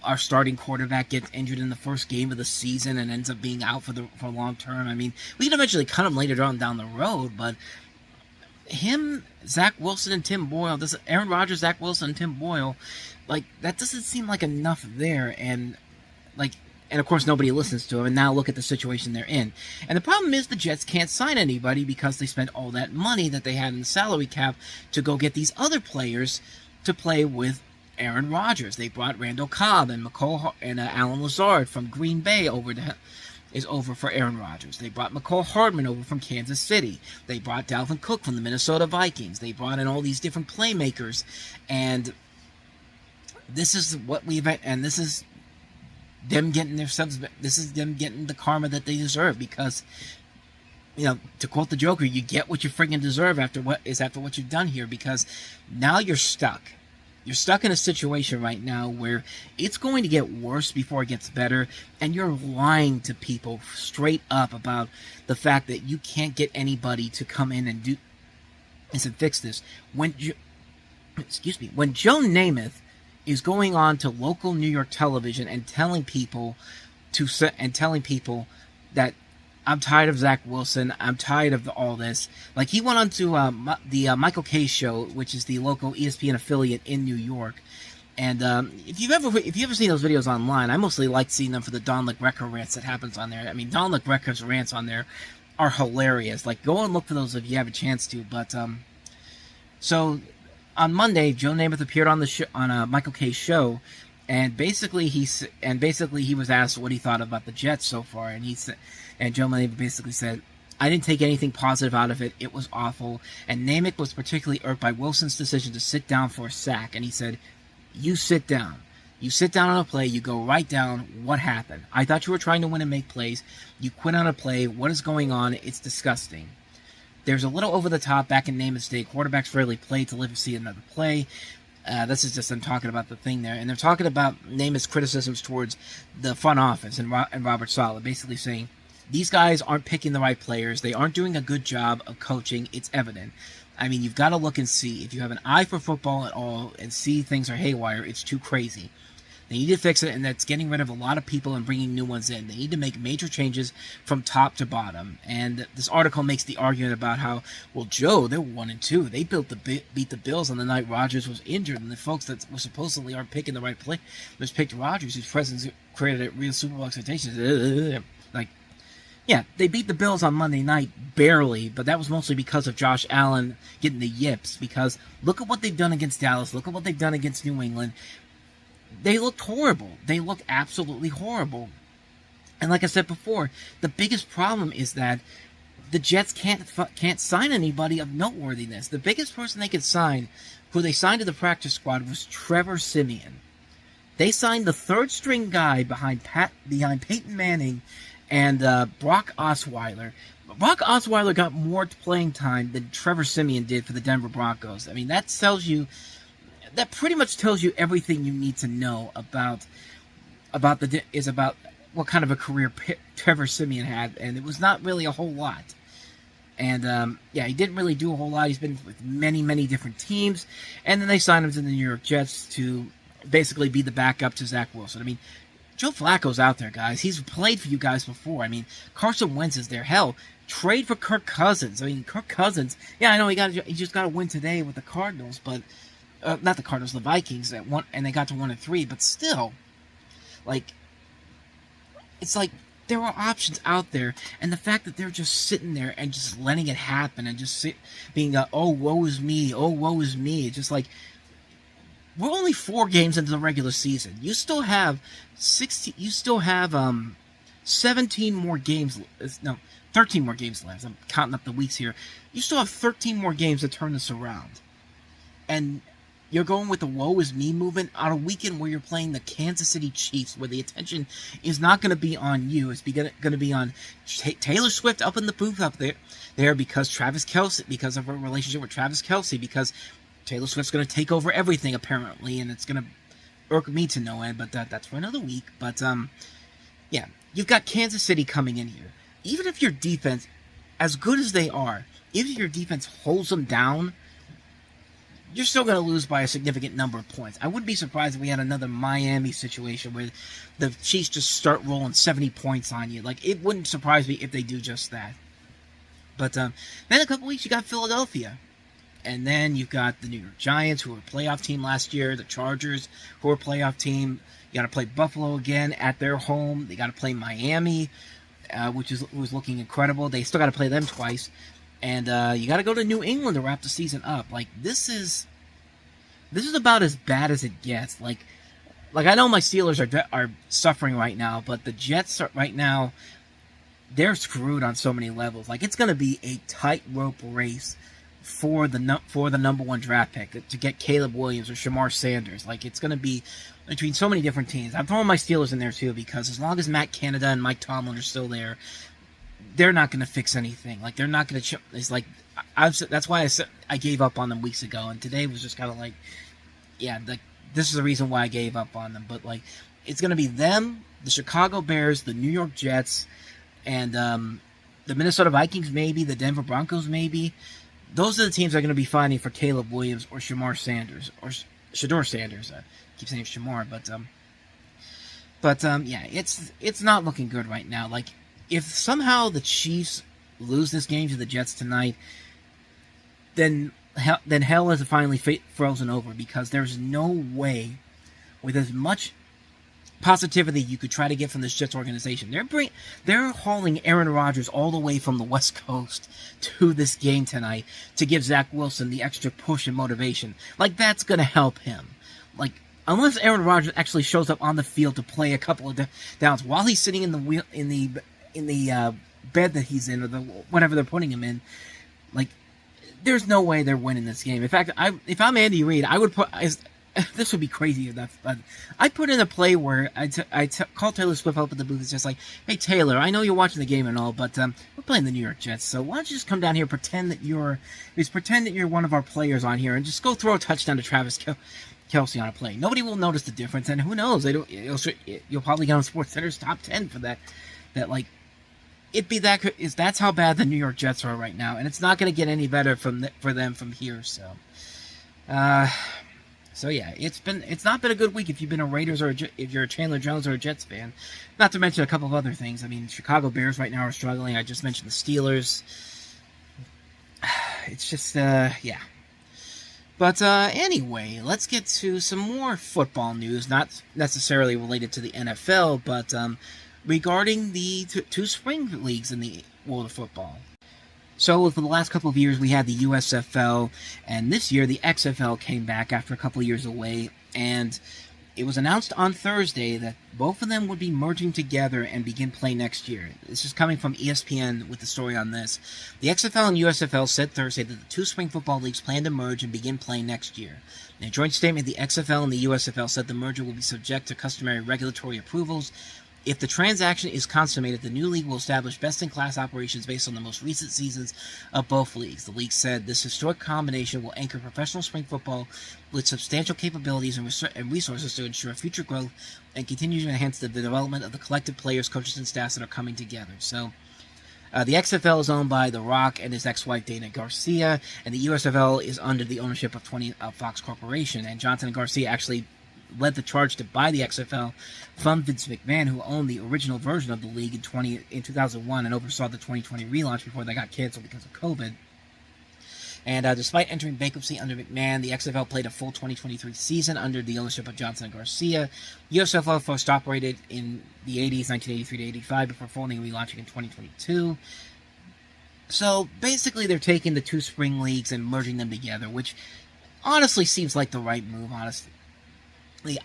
our starting quarterback gets injured in the first game of the season and ends up being out for long term. I mean, we can eventually cut him later on down the road, but him, Zach Wilson, and Tim Boyle, Aaron Rodgers, Zach Wilson, and Tim Boyle, like, that doesn't seem like enough there, and of course nobody listens to him, and now look at the situation they're in. And the problem is the Jets can't sign anybody because they spent all that money that they had in the salary cap to go get these other players to play with Aaron Rodgers. They brought Randall Cobb and Alan Lazard from Green Bay over for Aaron Rodgers. They brought McCall Hardman over from Kansas City. They brought Dalvin Cook from the Minnesota Vikings. They brought in all these different playmakers, and this is them getting the karma that they deserve, because, to quote the Joker, you get what you friggin' deserve after what you've done here, because now you're stuck. You're stuck in a situation right now where it's going to get worse before it gets better, and you're lying to people straight up about the fact that you can't get anybody to come in and fix this. When Joe Namath is going on to local New York television and telling people that I'm tired of Zach Wilson, I'm tired of all this. Like, he went on to the Michael Kay show, which is the local ESPN affiliate in New York. And if you've ever seen those videos online, I mostly like seeing them for the Don LeGreca rants that happens on there. I mean, Don LeGreca's rants on there are hilarious. Like, go and look for those if you have a chance to. But so on Monday, Joe Namath appeared on Michael Kay's show, and basically he was asked what he thought about the Jets so far, and Joe Namath basically said, I didn't take anything positive out of it. It was awful. And Namath was particularly irked by Wilson's decision to sit down for a sack, and he said, you sit down. You sit down on a play, you go right down, what happened? I thought you were trying to win and make plays. You quit on a play. What is going on? It's disgusting. There's a little over the top back in Namath's day. Quarterbacks rarely play to live to see another play. This is just them talking about the thing there. And they're talking about Namath's criticisms towards the front office and Robert Saleh, basically saying, these guys aren't picking the right players. They aren't doing a good job of coaching. It's evident. I mean, you've got to look and see. If you have an eye for football at all and see things are haywire, it's too crazy. They need to fix it, and that's getting rid of a lot of people and bringing new ones in. They need to make major changes from top to bottom. And this article makes the argument about how, well, Joe, they're 1-2. They beat the Bills on the night Rodgers was injured, and the folks that were supposedly aren't picking the right play just picked Rodgers, whose presence created real Super Bowl expectations. Like, yeah, they beat the Bills on Monday night, barely, but that was mostly because of Josh Allen getting the yips, because look at what they've done against Dallas. Look at what they've done against New England. They looked horrible. They looked absolutely horrible. And like I said before, the biggest problem is that the Jets can't sign anybody of noteworthiness. The biggest person they could sign, who they signed to the practice squad, was Trevor Siemian. They signed the third-string guy behind Peyton Manning and Brock Osweiler. Brock Osweiler got more playing time than Trevor Siemian did for the Denver Broncos. I mean, that pretty much tells you everything you need to know about what kind of a career Trevor Siemian had, and it was not really a whole lot. And he didn't really do a whole lot. He's been with many, many different teams, and then they signed him to the New York Jets to basically be the backup to Zach Wilson. I mean, Joe Flacco's out there, guys. He's played for you guys before. I mean, Carson Wentz is there. Hell, trade for Kirk Cousins. I mean, Kirk Cousins. Yeah, I know he just got to win today with the Cardinals, but. Not the Cardinals, the Vikings, and they got to 1-3, but still, like, it's like there are options out there, and the fact that they're just sitting there and just letting it happen and just being, oh, woe is me, it's just like, we're only 4 games into the regular season. You still have 17 more games, no, 13 more games left. I'm counting up the weeks here. You still have 13 more games to turn this around. And you're going with the woe is me movement on a weekend where you're playing the Kansas City Chiefs, where the attention is not going to be on you. It's going to be on Taylor Swift up in the booth up there because because of her relationship with Travis Kelce, because Taylor Swift's going to take over everything apparently, and it's going to irk me to no end. But that's for another week. But you've got Kansas City coming in here. Even if your defense, as good as they are, even if your defense holds them down, you're still going to lose by a significant number of points. I wouldn't be surprised if we had another Miami situation where the Chiefs just start rolling 70 points on you. Like, it wouldn't surprise me if they do just that. But then a couple weeks, you got Philadelphia. And then you've got the New York Giants, who were a playoff team last year. The Chargers, who were a playoff team. You got to play Buffalo again at their home. They got to play Miami, who's looking incredible. They still got to play them twice. And you got to go to New England to wrap the season up. Like, this is about as bad as it gets. Like I know my Steelers are suffering right now, but the Jets right now, they're screwed on so many levels. Like, it's going to be a tightrope race for the number 1 draft pick to get Caleb Williams or Shamar Sanders. Like, it's going to be between so many different teams. I'm throwing my Steelers in there too, because as long as Matt Canada and Mike Tomlin are still there, they're not going to fix anything. Like, they're not going to. It's like that's why I gave up on them weeks ago, and today was just kind of like, this is the reason why I gave up on them. But like, it's going to be them, the Chicago Bears, the New York Jets, and the Minnesota Vikings, maybe the Denver Broncos, maybe. Those are the teams that are going to be fighting for Caleb Williams or Shamar Sanders or Shador Sanders. I keep saying Shamar, but it's not looking good right now. Like, if somehow the Chiefs lose this game to the Jets tonight, then hell is finally frozen over, because there's no way, with as much positivity you could try to get from this Jets organization, they're hauling Aaron Rodgers all the way from the West Coast to this game tonight to give Zach Wilson the extra push and motivation. Like, that's going to help him. Like, unless Aaron Rodgers actually shows up on the field to play a couple of downs while he's sitting in the bed that he's in, or whatever they're putting him in, like, there's no way they're winning this game. In fact, if I'm Andy Reid, I would put this would be crazy enough, but I put in a play where I call Taylor Swift up at the booth. It's just like, hey Taylor, I know you're watching the game and all, but we're playing the New York Jets, so why don't you just come down here, pretend that you're one of our players on here, and just go throw a touchdown to Travis Kelsey on a play. Nobody will notice the difference, and who knows? You'll probably get on SportsCenter's top 10 for that. That like, that's how bad the New York Jets are right now, and it's not going to get any better for them from here. So, yeah, it's not been a good week if you've been a Raiders or if you're a Chandler Jones or a Jets fan. Not to mention a couple of other things. I mean, Chicago Bears right now are struggling. I just mentioned the Steelers. It's just yeah. But anyway, let's get to some more football news, not necessarily related to the NFL, but regarding the two spring leagues in the world of football. So for the last couple of years, we had the USFL, and this year the XFL came back after a couple of years away, and it was announced on Thursday that both of them would be merging together and begin play next year. This is coming from ESPN with the story on this. The XFL and USFL said Thursday that the two spring football leagues plan to merge and begin playing next year. In a joint statement, the XFL and the USFL said the merger will be subject to customary regulatory approvals. If the transaction is consummated, the new league will establish best-in-class operations based on the most recent seasons of both leagues. The league said this historic combination will anchor professional spring football with substantial capabilities and resources to ensure future growth and continue to enhance the development of the collective players, coaches, and staffs that are coming together. So, the XFL is owned by The Rock and his ex-wife Dana Garcia, and the USFL is under the ownership of Fox Corporation. And Johnson and Garcia actually led the charge to buy the XFL from Vince McMahon, who owned the original version of the league in 2001 and oversaw the 2020 relaunch before they got canceled because of COVID. And despite entering bankruptcy under McMahon, the XFL played a full 2023 season under the ownership of Johnson and Garcia. USFL first operated in the 80s, 1983 to 85, before folding and relaunching in 2022. So basically, they're taking the two spring leagues and merging them together, which honestly seems like the right move, honestly.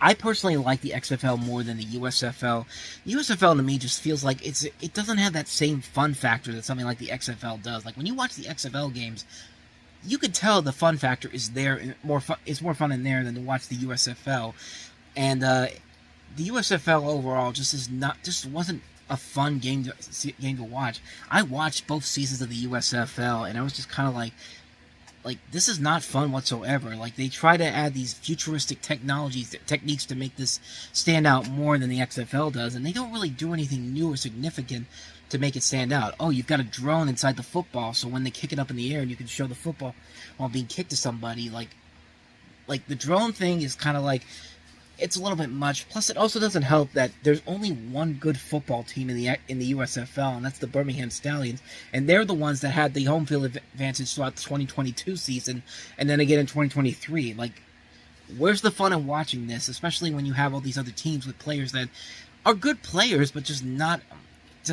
I personally like the XFL more than the USFL. The USFL to me just feels like it doesn't have that same fun factor that something like the XFL does. Like when you watch the XFL games, you could tell the fun factor is there. It's more fun in there than to watch the USFL. And the USFL overall just wasn't a fun game to watch. I watched both seasons of the USFL, and I was just kind of like, this is not fun whatsoever. Like, they try to add these futuristic techniques to make this stand out more than the XFL does, and they don't really do anything new or significant to make it stand out. Oh, you've got a drone inside the football, so when they kick it up in the air and you can show the football while being kicked to somebody, like the drone thing is kind of like, it's a little bit much. Plus, it also doesn't help that there's only one good football team in the USFL, and that's the Birmingham Stallions. And they're the ones that had the home field advantage throughout the 2022 season, and then again in 2023. Like, where's the fun in watching this, especially when you have all these other teams with players that are good players, but just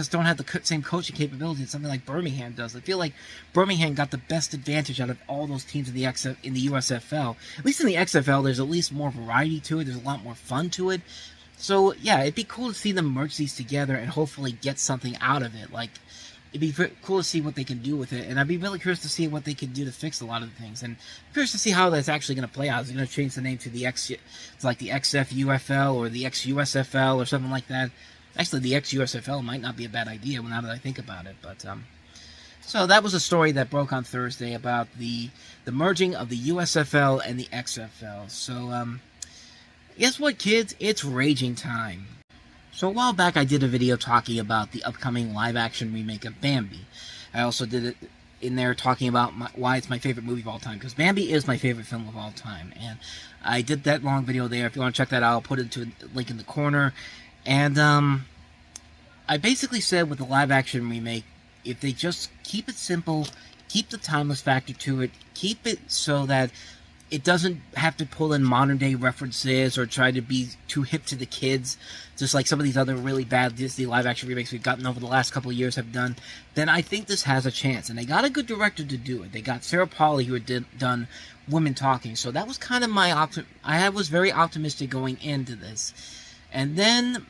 don't have the same coaching capability that something like Birmingham does. I feel like Birmingham got the best advantage out of all those teams in the USFL. At least in the XFL, there's at least more variety to it. There's a lot more fun to it. So, yeah, it'd be cool to see them merge these together and hopefully get something out of it. Like, it'd be cool to see what they can do with it. And I'd be really curious to see what they can do to fix a lot of the things. And I'm curious to see how that's actually going to play out. Is it going to change the name to the XFUFL or the XUSFL or something like that? Actually, the ex-USFL might not be a bad idea now that I think about it. But so that was a story that broke on Thursday about the merging of the USFL and the XFL. So guess what, kids? It's raging time. So a while back, I did a video talking about the upcoming live-action remake of Bambi. I also did it in there talking about why it's my favorite movie of all time, because Bambi is my favorite film of all time. And I did that long video there. If you want to check that out, I'll put it to a link in the corner. And I basically said with the live-action remake, if they just keep it simple, keep the timeless factor to it, keep it so that it doesn't have to pull in modern-day references or try to be too hip to the kids, just like some of these other really bad Disney live-action remakes we've gotten over the last couple of years have done, then I think this has a chance. And they got a good director to do it. They got Sarah Polley, who had done Women Talking. So that was kind of I was very optimistic going into this. And then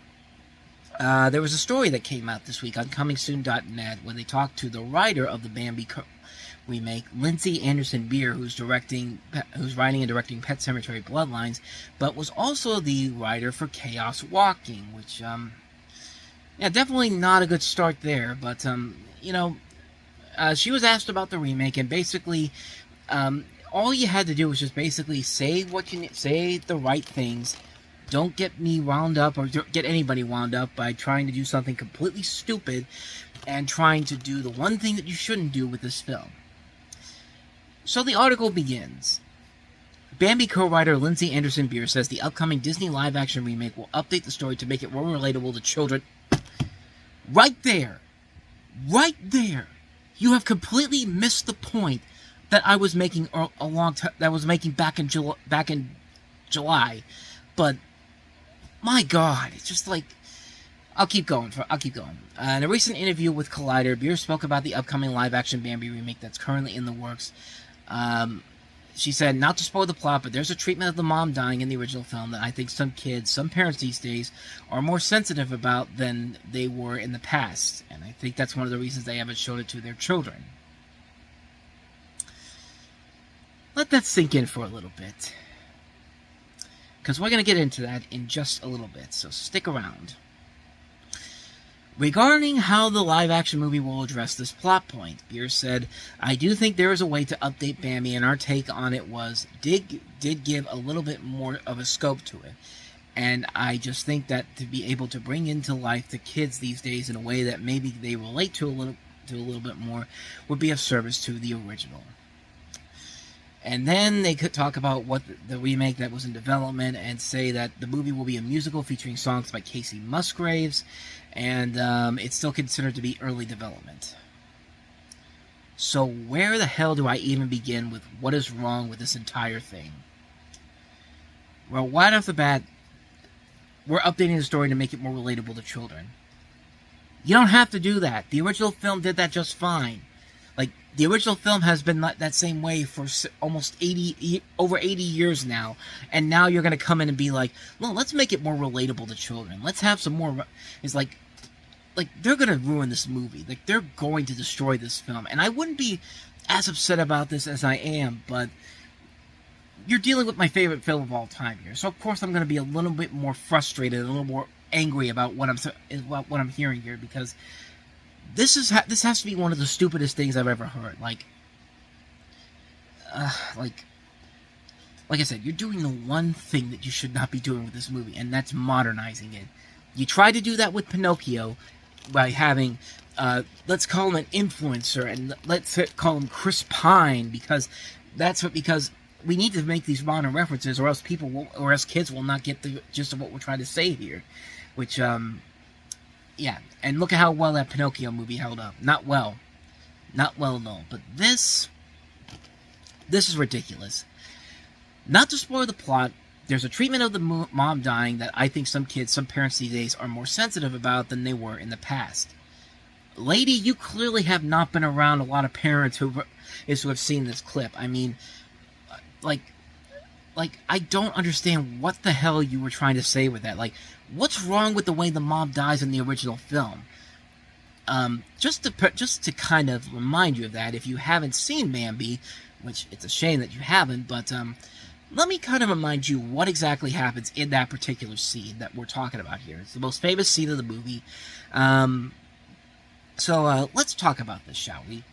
there was a story that came out this week on ComingSoon.net when they talked to the writer of the Bambi remake, Lindsay Anderson Beer, who's writing and directing Pet Sematary Bloodlines, but was also the writer for Chaos Walking, which, yeah, definitely not a good start there, but, she was asked about the remake, and basically, all you had to do was just basically say the right things. Don't get me wound up, or get anybody wound up by trying to do something completely stupid and trying to do the one thing that you shouldn't do with this film. So the article begins. Bambi co-writer Lindsay Anderson Beer says the upcoming Disney live-action remake will update the story to make it more relatable to children. Right there! Right there! You have completely missed the point that I was making back in July. But my God, it's just like, I'll keep going. In a recent interview with Collider, Beer spoke about the upcoming live-action Bambi remake that's currently in the works. She said, not to spoil the plot, but there's a treatment of the mom dying in the original film that I think some parents these days, are more sensitive about than they were in the past. And I think that's one of the reasons they haven't showed it to their children. Let that sink in for a little bit, because we're going to get into that in just a little bit, so stick around. Regarding how the live-action movie will address this plot point, Beer said, I do think there is a way to update Bambi, and our take on it did give a little bit more of a scope to it. And I just think that to be able to bring into life the kids these days in a way that maybe they relate to a little bit more would be of service to the original. And then they could talk about what the remake that was in development and say that the movie will be a musical featuring songs by Casey Musgraves, and it's still considered to be early development. So where the hell do I even begin with what is wrong with this entire thing? Well, right off the bat, we're updating the story to make it more relatable to children. You don't have to do that. The original film did that just fine. Like, the original film has been that same way for almost over 80 years now, and now you're going to come in and be like, well, let's make it more relatable to children. Let's have some more. It's like they're going to ruin this movie. Like, they're going to destroy this film. And I wouldn't be as upset about this as I am, but you're dealing with my favorite film of all time here. So, of course, I'm going to be a little bit more frustrated, a little more angry about what I'm hearing here, because this has to be one of the stupidest things I've ever heard. Like I said, you're doing the one thing that you should not be doing with this movie, and that's modernizing it. You tried to do that with Pinocchio by having, let's call him an influencer, and let's call him Chris Pine, because we need to make these modern references, or else kids will not get the gist of what we're trying to say here. Which, yeah, and look at how well that Pinocchio movie held up. Not well, no. But this is ridiculous. Not to spoil the plot, there's a treatment of the mom dying that I think some parents these days are more sensitive about than they were in the past. Lady, you clearly have not been around a lot of parents who have seen this clip. I mean, like, I don't understand what the hell you were trying to say with that. Like, what's wrong with the way the mom dies in the original film? Just to kind of remind you of that, if you haven't seen Bambi, which it's a shame that you haven't, but let me kind of remind you what exactly happens in that particular scene that we're talking about here. It's the most famous scene of the movie. So let's talk about this, shall we?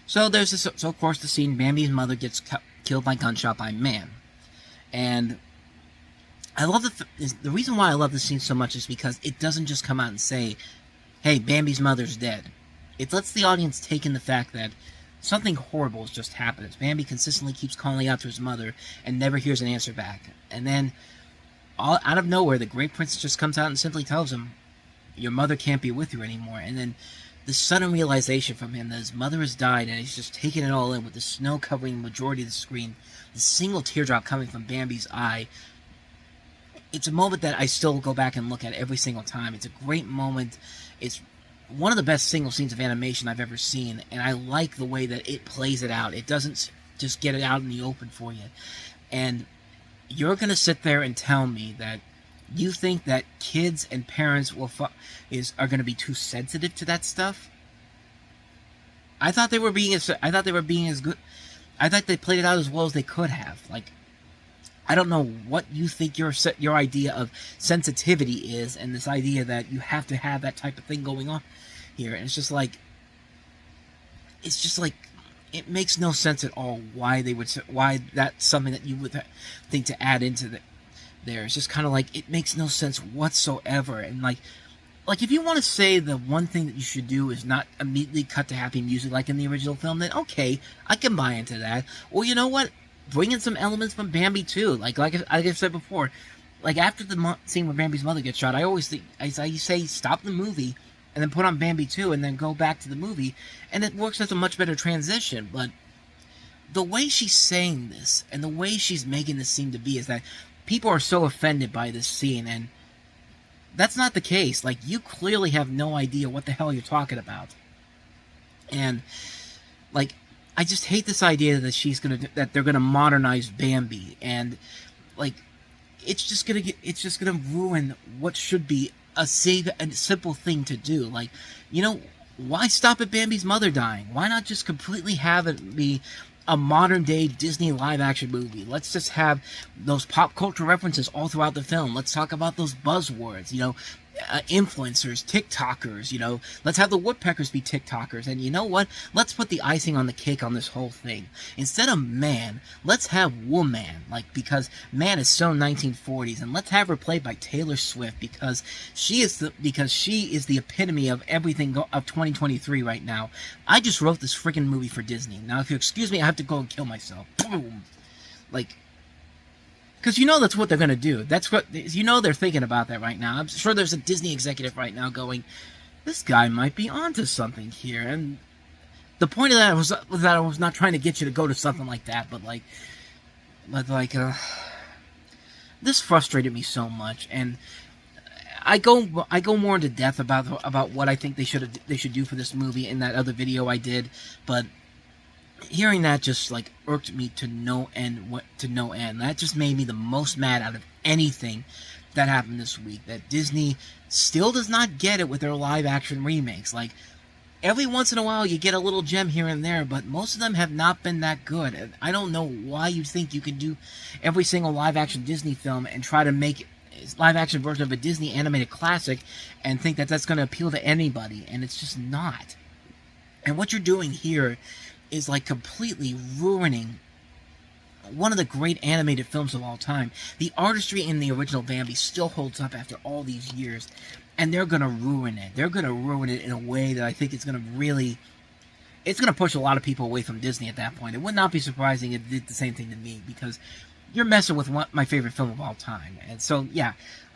So there's this. So of course the scene, Bambi's mother gets killed by gunshot by a man, and I love the reason why I love this scene so much is because it doesn't just come out and say, "Hey, Bambi's mother's dead." It lets the audience take in the fact that something horrible has just happened. As Bambi consistently keeps calling out to his mother and never hears an answer back, and then out of nowhere, the Great Prince just comes out and simply tells him, "Your mother can't be with you anymore." And then the sudden realization from him that his mother has died, and he's just taking it all in with the snow covering the majority of the screen, the single teardrop coming from Bambi's eye. It's a moment that I still go back and look at every single time. It's a great moment. It's one of the best single scenes of animation I've ever seen, and I like the way that it plays it out. It doesn't just get it out in the open for you. And you're going to sit there and tell me that you think that kids and parents are going to be too sensitive to that stuff? I thought they were being as good. I thought they played it out as well as they could have. Like, I don't know what you think your idea of sensitivity is, and this idea that you have to have that type of thing going on here. And it's just like, it makes no sense at all why that's something that you would think to add into there. It's just kind of like, it makes no sense whatsoever. And like if you want to say the one thing that you should do is not immediately cut to happy music like in the original film, then okay, I can buy into that. Or you know what? Bring in some elements from Bambi too. Like I've said before, like after the scene where Bambi's mother gets shot, I say stop the movie and then put on Bambi 2 and then go back to the movie, and it works as a much better transition. But the way she's saying this and the way she's making this seem to be is that people are so offended by this scene, and that's not the case. Like, you clearly have no idea what the hell you're talking about. And like, I just hate this idea that they're gonna modernize Bambi, and like, it's just gonna ruin what should be a simple thing to do. Like, you know, why stop at Bambi's mother dying? Why not just completely have it be a modern day Disney live action movie? Let's just have those pop culture references all throughout the film. Let's talk about those buzzwords, you know, influencers, TikTokers, you know, let's have the woodpeckers be TikTokers. And you know what? Let's put the icing on the cake on this whole thing. Instead of man, let's have woman, like, because man is so 1940s, and let's have her played by Taylor Swift, because she is the epitome of everything of 2023 right now. I just wrote this freaking movie for Disney. Now, if you excuse me, I have to go and kill myself. Boom. Like, because you know that's what they're going to do. That's what, you know, they're thinking about that right now. I'm sure there's a Disney executive right now going, this guy might be onto something here. And the point of that was that I was not trying to get you to go to something like that, but this frustrated me so much. And I go more into depth about what I think they should do for this movie in that other video I did, but hearing that just like irked me to no end. That just made me the most mad out of anything that happened this week. That Disney still does not get it with their live action remakes. Like, every once in a while you get a little gem here and there, but most of them have not been that good. And I don't know why you think you can do every single live action Disney film and try to make live action version of a Disney animated classic and think that that's going to appeal to anybody, and it's just not. And what you're doing here is like completely ruining one of the great animated films of all time. The artistry in the original Bambi still holds up after all these years, and they're gonna ruin it. They're gonna ruin it in a way that I think it's gonna push a lot of people away from Disney at that point. It would not be surprising if it did the same thing to me, because you're messing with my favorite film of all time. And so, yeah,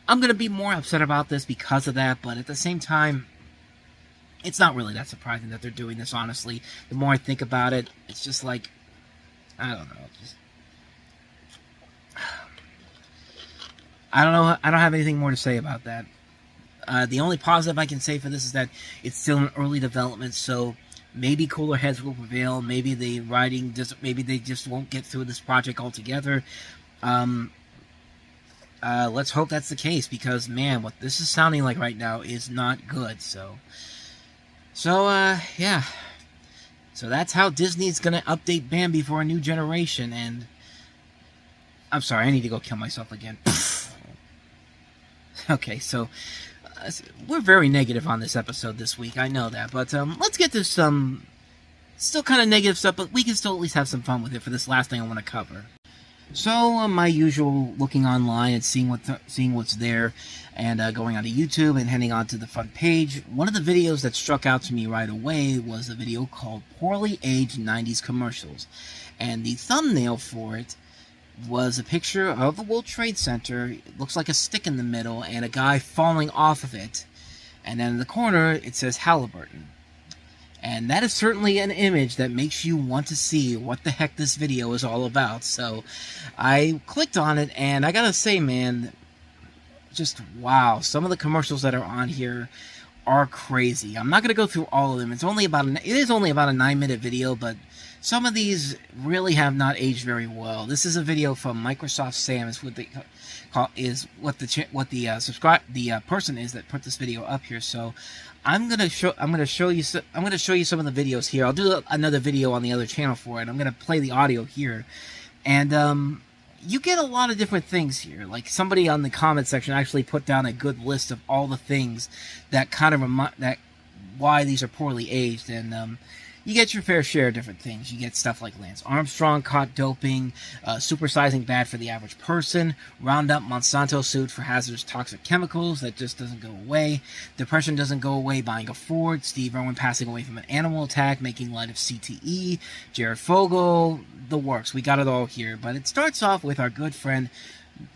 I'm gonna be more upset about this because of that, but at the same time, it's not really that surprising that they're doing this, honestly. The more I think about it, it's just like, I don't know. I don't know. I don't have anything more to say about that. The only positive I can say for this is that it's still in early development, so maybe cooler heads will prevail. Maybe maybe they just won't get through this project altogether. Let's hope that's the case, because, man, what this is sounding like right now is not good, yeah. So that's how Disney's gonna update Bambi for a new generation, and I'm sorry, I need to go kill myself again. Okay, so we're very negative on this episode this week, I know that, but let's get to some still kind of negative stuff, but we can still at least have some fun with it for this last thing I want to cover. So, my usual looking online and seeing what's there, and going onto YouTube and heading on to the front page. One of the videos that struck out to me right away was a video called Poorly Aged 90s Commercials. And the thumbnail for it was a picture of the World Trade Center. It looks like a stick in the middle and a guy falling off of it. And then in the corner, it says Halliburton. And that is certainly an image that makes you want to see what the heck this video is all about. So I clicked on it, and I gotta say, man, just wow. Some of the commercials that are on here are crazy. I'm not going to go through all of them. It is only about a 9-minute video, but some of these really have not aged very well. This is a video from Microsoft Sam. Is what the person is that put this video up here. So I'm gonna show you some of the videos here. I'll do another video on the other channel for it. I'm gonna play the audio here, and you get a lot of different things here. Like, somebody on the comment section actually put down a good list of all the things that kind of why these are poorly aged, and you get your fair share of different things. You get stuff like Lance Armstrong caught doping, supersizing bad for the average person, Roundup Monsanto sued for hazardous toxic chemicals that just doesn't go away, depression doesn't go away, buying a Ford, Steve Irwin passing away from an animal attack, making light of CTE, Jared Fogle, the works. We got it all here, but it starts off with our good friend,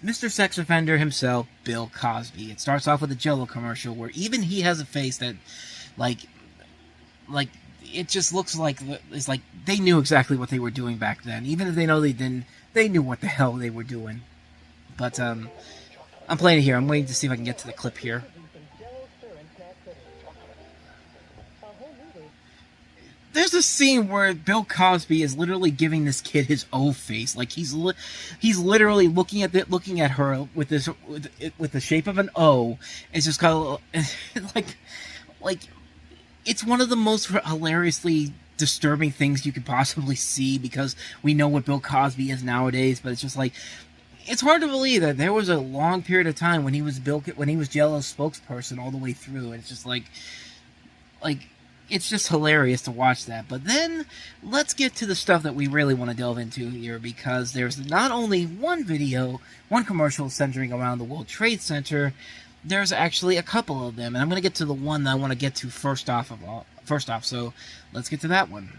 Mr. Sex Offender himself, Bill Cosby. It starts off with a Jell-O commercial where even he has a face that, like, it just looks like it's like they knew exactly what they were doing back then. Even if they know they didn't, they knew what the hell they were doing. But I'm playing it here. I'm waiting to see if I can get to the clip here. There's a scene where Bill Cosby is literally giving this kid his O face. Like, he's literally looking at her with the shape of an O. It's just kind of like. It's one of the most hilariously disturbing things you could possibly see, because we know what Bill Cosby is nowadays, but it's just like, it's hard to believe that there was a long period of time when he was Jell-O's spokesperson all the way through, and it's just like it's just hilarious to watch that. But then, let's get to the stuff that we really want to delve into here, because there's not only one commercial centering around the World Trade Center. There's actually a couple of them, and I'm going to get to the one that I want to get to first off, so let's get to that one.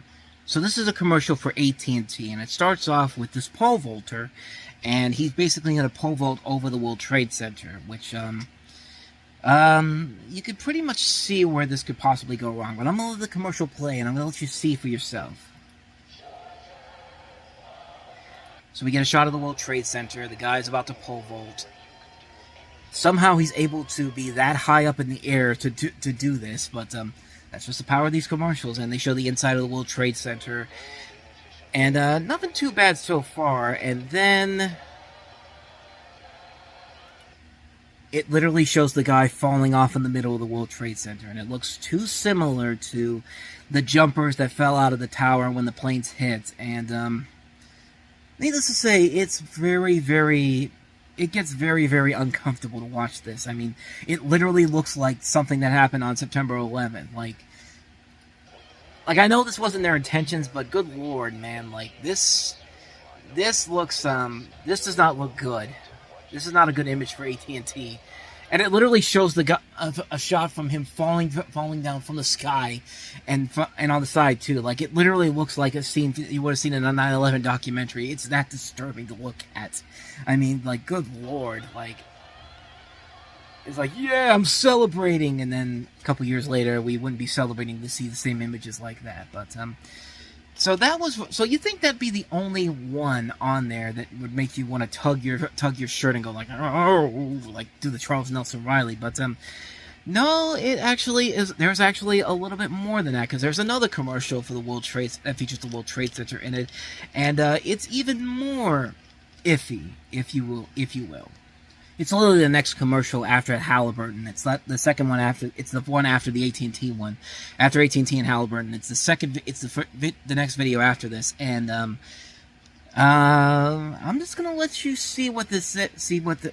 So this is a commercial for AT&T, and it starts off with this pole vaulter, and he's basically going to pole vault over the World Trade Center, which, you could pretty much see where this could possibly go wrong, but I'm going to let the commercial play, and I'm going to let you see for yourself. So we get a shot of the World Trade Center. The guy's about to pole vault. Somehow he's able to be that high up in the air to do this, but that's just the power of these commercials, and they show the inside of the World Trade Center, and nothing too bad so far, and then it literally shows the guy falling off in the middle of the World Trade Center, and it looks too similar to the jumpers that fell out of the tower when the planes hit, and needless to say, it's it gets very, very uncomfortable to watch this. I mean, it literally looks like something that happened on September 11th. Like I know this wasn't their intentions, but good lord, man, like, this looks, this does not look good. This is not a good image for AT&T. And it literally shows the guy, a shot from him falling down from the sky, and on the side too. Like, it literally looks like a scene you would have seen in a 9/11 documentary. It's that disturbing to look at. I mean, like, good lord, like, it's like, yeah, I'm celebrating, and then a couple years later, we wouldn't be celebrating to see the same images like that. But so you think that'd be the only one on there that would make you want to tug your shirt and go like, oh, like do the Charles Nelson Riley? But no, it actually is. There's actually a little bit more than that, because there's another commercial for the World Trade that features the World Trade Center in it, and it's even more iffy, if you will. It's literally the next commercial after Halliburton. It's not the second one after. It's the one after the AT&T one. After AT&T and Halliburton, it's the second. It's the next video after this, and I'm just gonna let you see what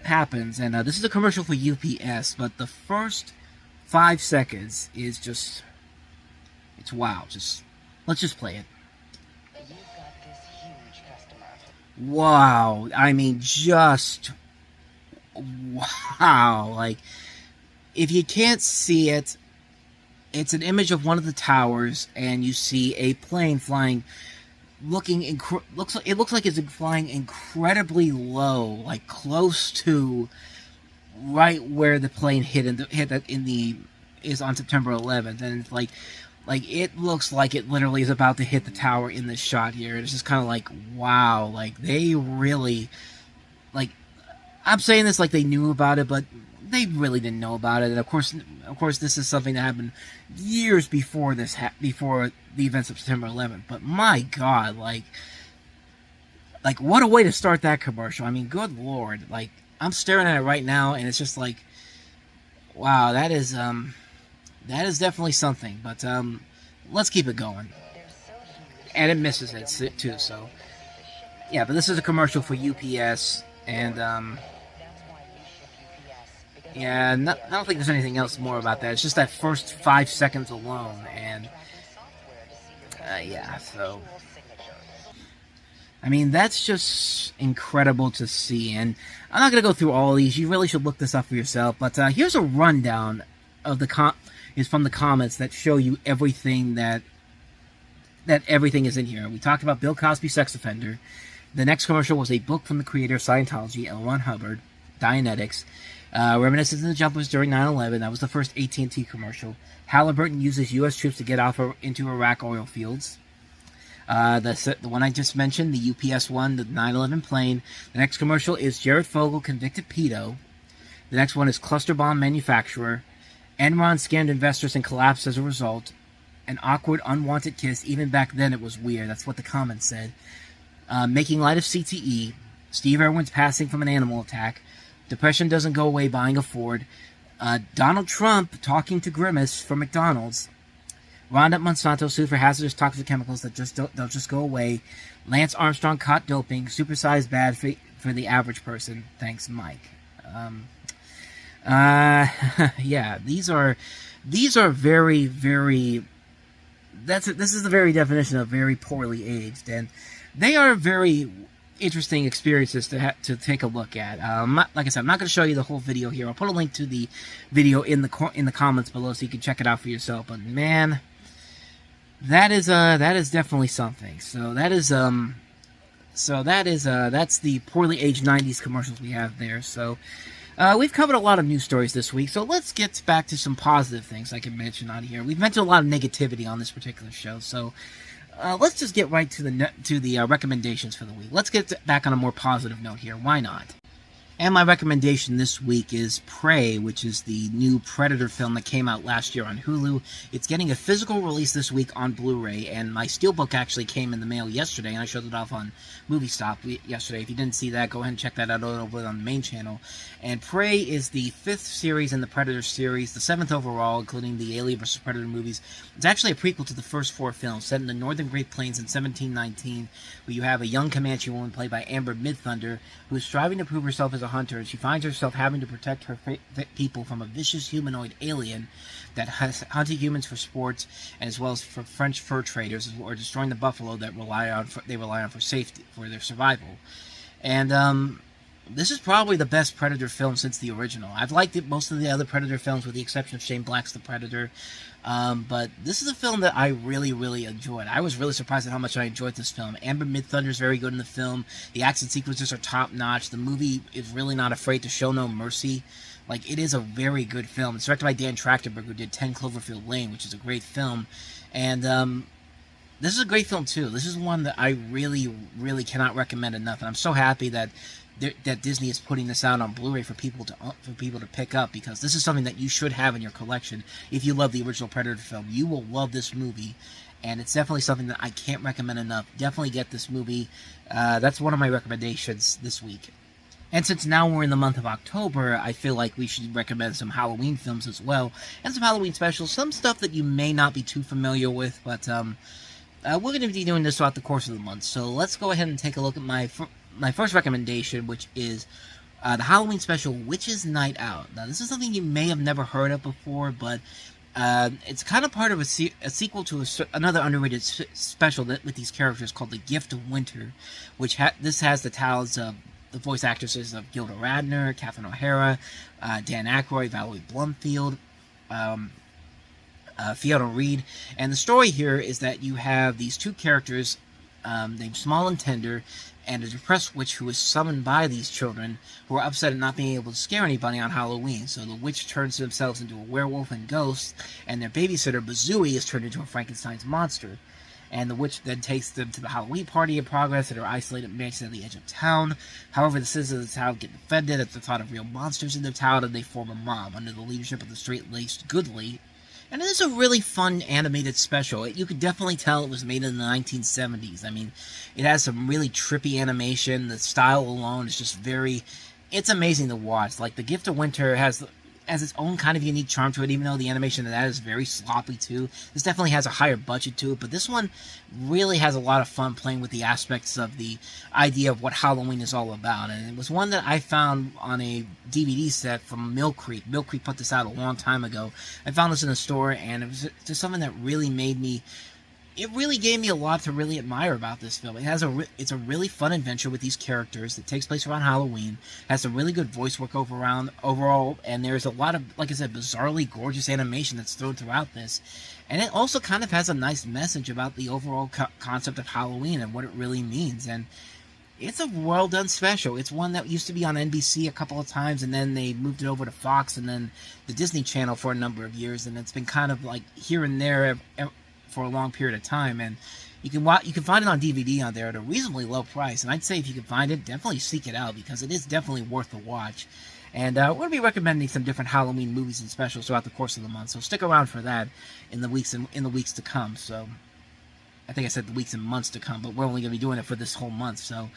happens. And this is a commercial for UPS, but the first 5 seconds is just, it's wow. Let's just play it. You've got this huge customer. Wow, I mean, just wow. Like, if you can't see it, it's an image of one of the towers, and you see a plane flying, it looks like it's flying incredibly low, like close to right where the plane hit is on September 11th, and it's like it looks like it literally is about to hit the tower in this shot here. It's just kind of like, wow, like, they really, like, I'm saying this like they knew about it, but they really didn't know about it. And of course, this is something that happened years before before the events of September 11th. But my God, like what a way to start that commercial. I mean, good Lord, like I'm staring at it right now, and it's just like, wow, that is definitely something. But let's keep it going. And it misses it too. So yeah, but this is a commercial for UPS, and yeah, I don't think there's anything else more about that. It's just that first 5 seconds alone, and yeah, so I mean, that's just incredible to see. And I'm not going to go through all of these. You really should look this up for yourself. But here's a rundown of is from the comments that show you everything that everything is in here. We talked about Bill Cosby's sex offender. The next commercial was a book from the creator of Scientology, L. Ron Hubbard, Dianetics. Reminiscence of the jumpers during 9/11. That was the first AT&T commercial. Halliburton uses U.S. troops to get off into Iraq oil fields. The one I just mentioned, the UPS one, the 9/11 plane. The next commercial is Jared Fogle, convicted pedo. The next one is cluster bomb manufacturer. Enron scammed investors and collapsed as a result. An awkward, unwanted kiss. Even back then it was weird. That's what the comments said. Making light of CTE. Steve Irwin's passing from an animal attack. Depression doesn't go away buying a Ford. Donald Trump talking to Grimace from McDonald's. Roundup Monsanto sued for hazardous toxic chemicals that they'll just go away. Lance Armstrong caught doping. Supersized bad for the average person. Thanks, Mike. Yeah, these are very, very. This is the very definition of very poorly aged, and they are very interesting experiences to take a look at. Like I said, I'm not going to show you the whole video here. I'll put a link to the video in the comments below so you can check it out for yourself. But man, that is definitely something. So that's the poorly aged 90s commercials we have there. So we've covered a lot of news stories this week, so let's get back to some positive things I can mention on here. We've mentioned a lot of negativity on this particular show, so let's just get right to the recommendations for the week. Let's get back on a more positive note here. Why not? And my recommendation this week is Prey, which is the new Predator film that came out last year on Hulu. It's getting a physical release this week on Blu-ray, and my Steelbook actually came in the mail yesterday, and I showed it off on Movie Stop yesterday. If you didn't see that, go ahead and check that out over on the main channel. And Prey is the 5th series in the Predator series, the 7th overall, including the Alien vs. Predator movies. It's actually a prequel to the first 4 films, set in the northern Great Plains in 1719, where you have a young Comanche woman played by Amber Midthunder, who is striving to prove herself as a hunter, and she finds herself having to protect her people from a vicious humanoid alien that has hunted humans for sports, and as well as for French fur traders, or destroying the buffalo that they rely on for safety, for their survival. And this is probably the best Predator film since the original. I've liked most of the other Predator films, with the exception of Shane Black's The Predator. But this is a film that I really, really enjoyed. I was really surprised at how much I enjoyed this film. Amber Midthunder is very good in the film. The action sequences are top-notch. The movie is really not afraid to show no mercy. Like, it is a very good film. It's directed by Dan Trachtenberg, who did 10 Cloverfield Lane, which is a great film. And this is a great film, too. This is one that I really, really cannot recommend enough. And I'm so happy that Disney is putting this out on Blu-ray for people to pick up, because this is something that you should have in your collection. If you love the original Predator film, you will love this movie, and it's definitely something that I can't recommend enough. Definitely get this movie. That's one of my recommendations this week. And since now we're in the month of October, I feel like we should recommend some Halloween films as well, and some Halloween specials, some stuff that you may not be too familiar with, but we're going to be doing this throughout the course of the month. So let's go ahead and take a look at my first recommendation, which is the Halloween special, Witches Night Out. Now, this is something you may have never heard of before, but it's kind of part of a sequel to another underrated special with these characters called The Gift of Winter, which this has the talents of the voice actresses of Gilda Radner, Catherine O'Hara, Dan Aykroyd, Valerie Blumfield, Fiona Reed. And the story here is that you have these two characters named Small and Tender, and a depressed witch who is summoned by these children, who are upset at not being able to scare anybody on Halloween. So the witch turns themselves into a werewolf and ghost, and their babysitter, Bazooey, is turned into a Frankenstein's monster. and the witch then takes them to the Halloween party in progress at her isolated mansion at the edge of town. However, the citizens of the town get offended at the thought of real monsters in their town, and they form a mob under the leadership of the straight-laced Goodley. And it is a really fun animated special. You could definitely tell it was made in the 1970s. I mean, it has some really trippy animation. The style alone is just very... It's amazing to watch. Like, The Gift of Winter has its own kind of unique charm to it, even though the animation of that is very sloppy too. This definitely has a higher budget to it, but this one really has a lot of fun playing with the aspects of the idea of what Halloween is all about. And it was one that I found on a DVD set from Mill Creek. Mill Creek put this out a long time ago. I found this in a store, and it was just something that really made me... It really gave me a lot to really admire about this film. It's a really fun adventure with these characters that takes place around Halloween. Has some really good voice work overall, and there's a lot of, like I said, bizarrely gorgeous animation that's thrown throughout this. And it also kind of has a nice message about the overall concept of Halloween and what it really means. And it's a well-done special. It's one that used to be on NBC a couple of times, and then they moved it over to Fox and then the Disney Channel for a number of years, and it's been kind of like here and there for a long period of time. And you can find it on DVD on there at a reasonably low price, and I'd say if you can find it, definitely seek it out, because it is definitely worth the watch. And we're going to be recommending some different Halloween movies and specials throughout the course of the month, so stick around for that in the weeks to come. So I think I said the weeks and months to come, but we're only going to be doing it for this whole month. So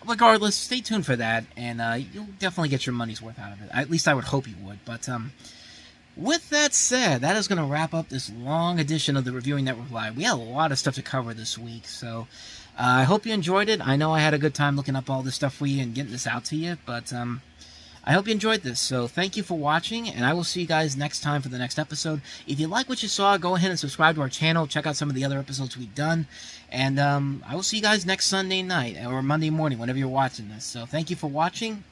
regardless, stay tuned for that, and you'll definitely get your money's worth out of it. At least I would hope you would. But with that said, that is going to wrap up this long edition of the Reviewing Network Live. We had a lot of stuff to cover this week, so I hope you enjoyed it. I know I had a good time looking up all this stuff for you and getting this out to you, but I hope you enjoyed this. So thank you for watching, and I will see you guys next time for the next episode. If you like what you saw, go ahead and subscribe to our channel. Check out some of the other episodes we've done, and I will see you guys next Sunday night or Monday morning, whenever you're watching this. So thank you for watching,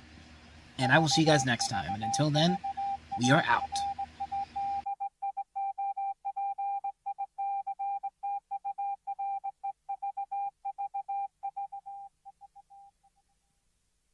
and I will see you guys next time. And until then, we are out.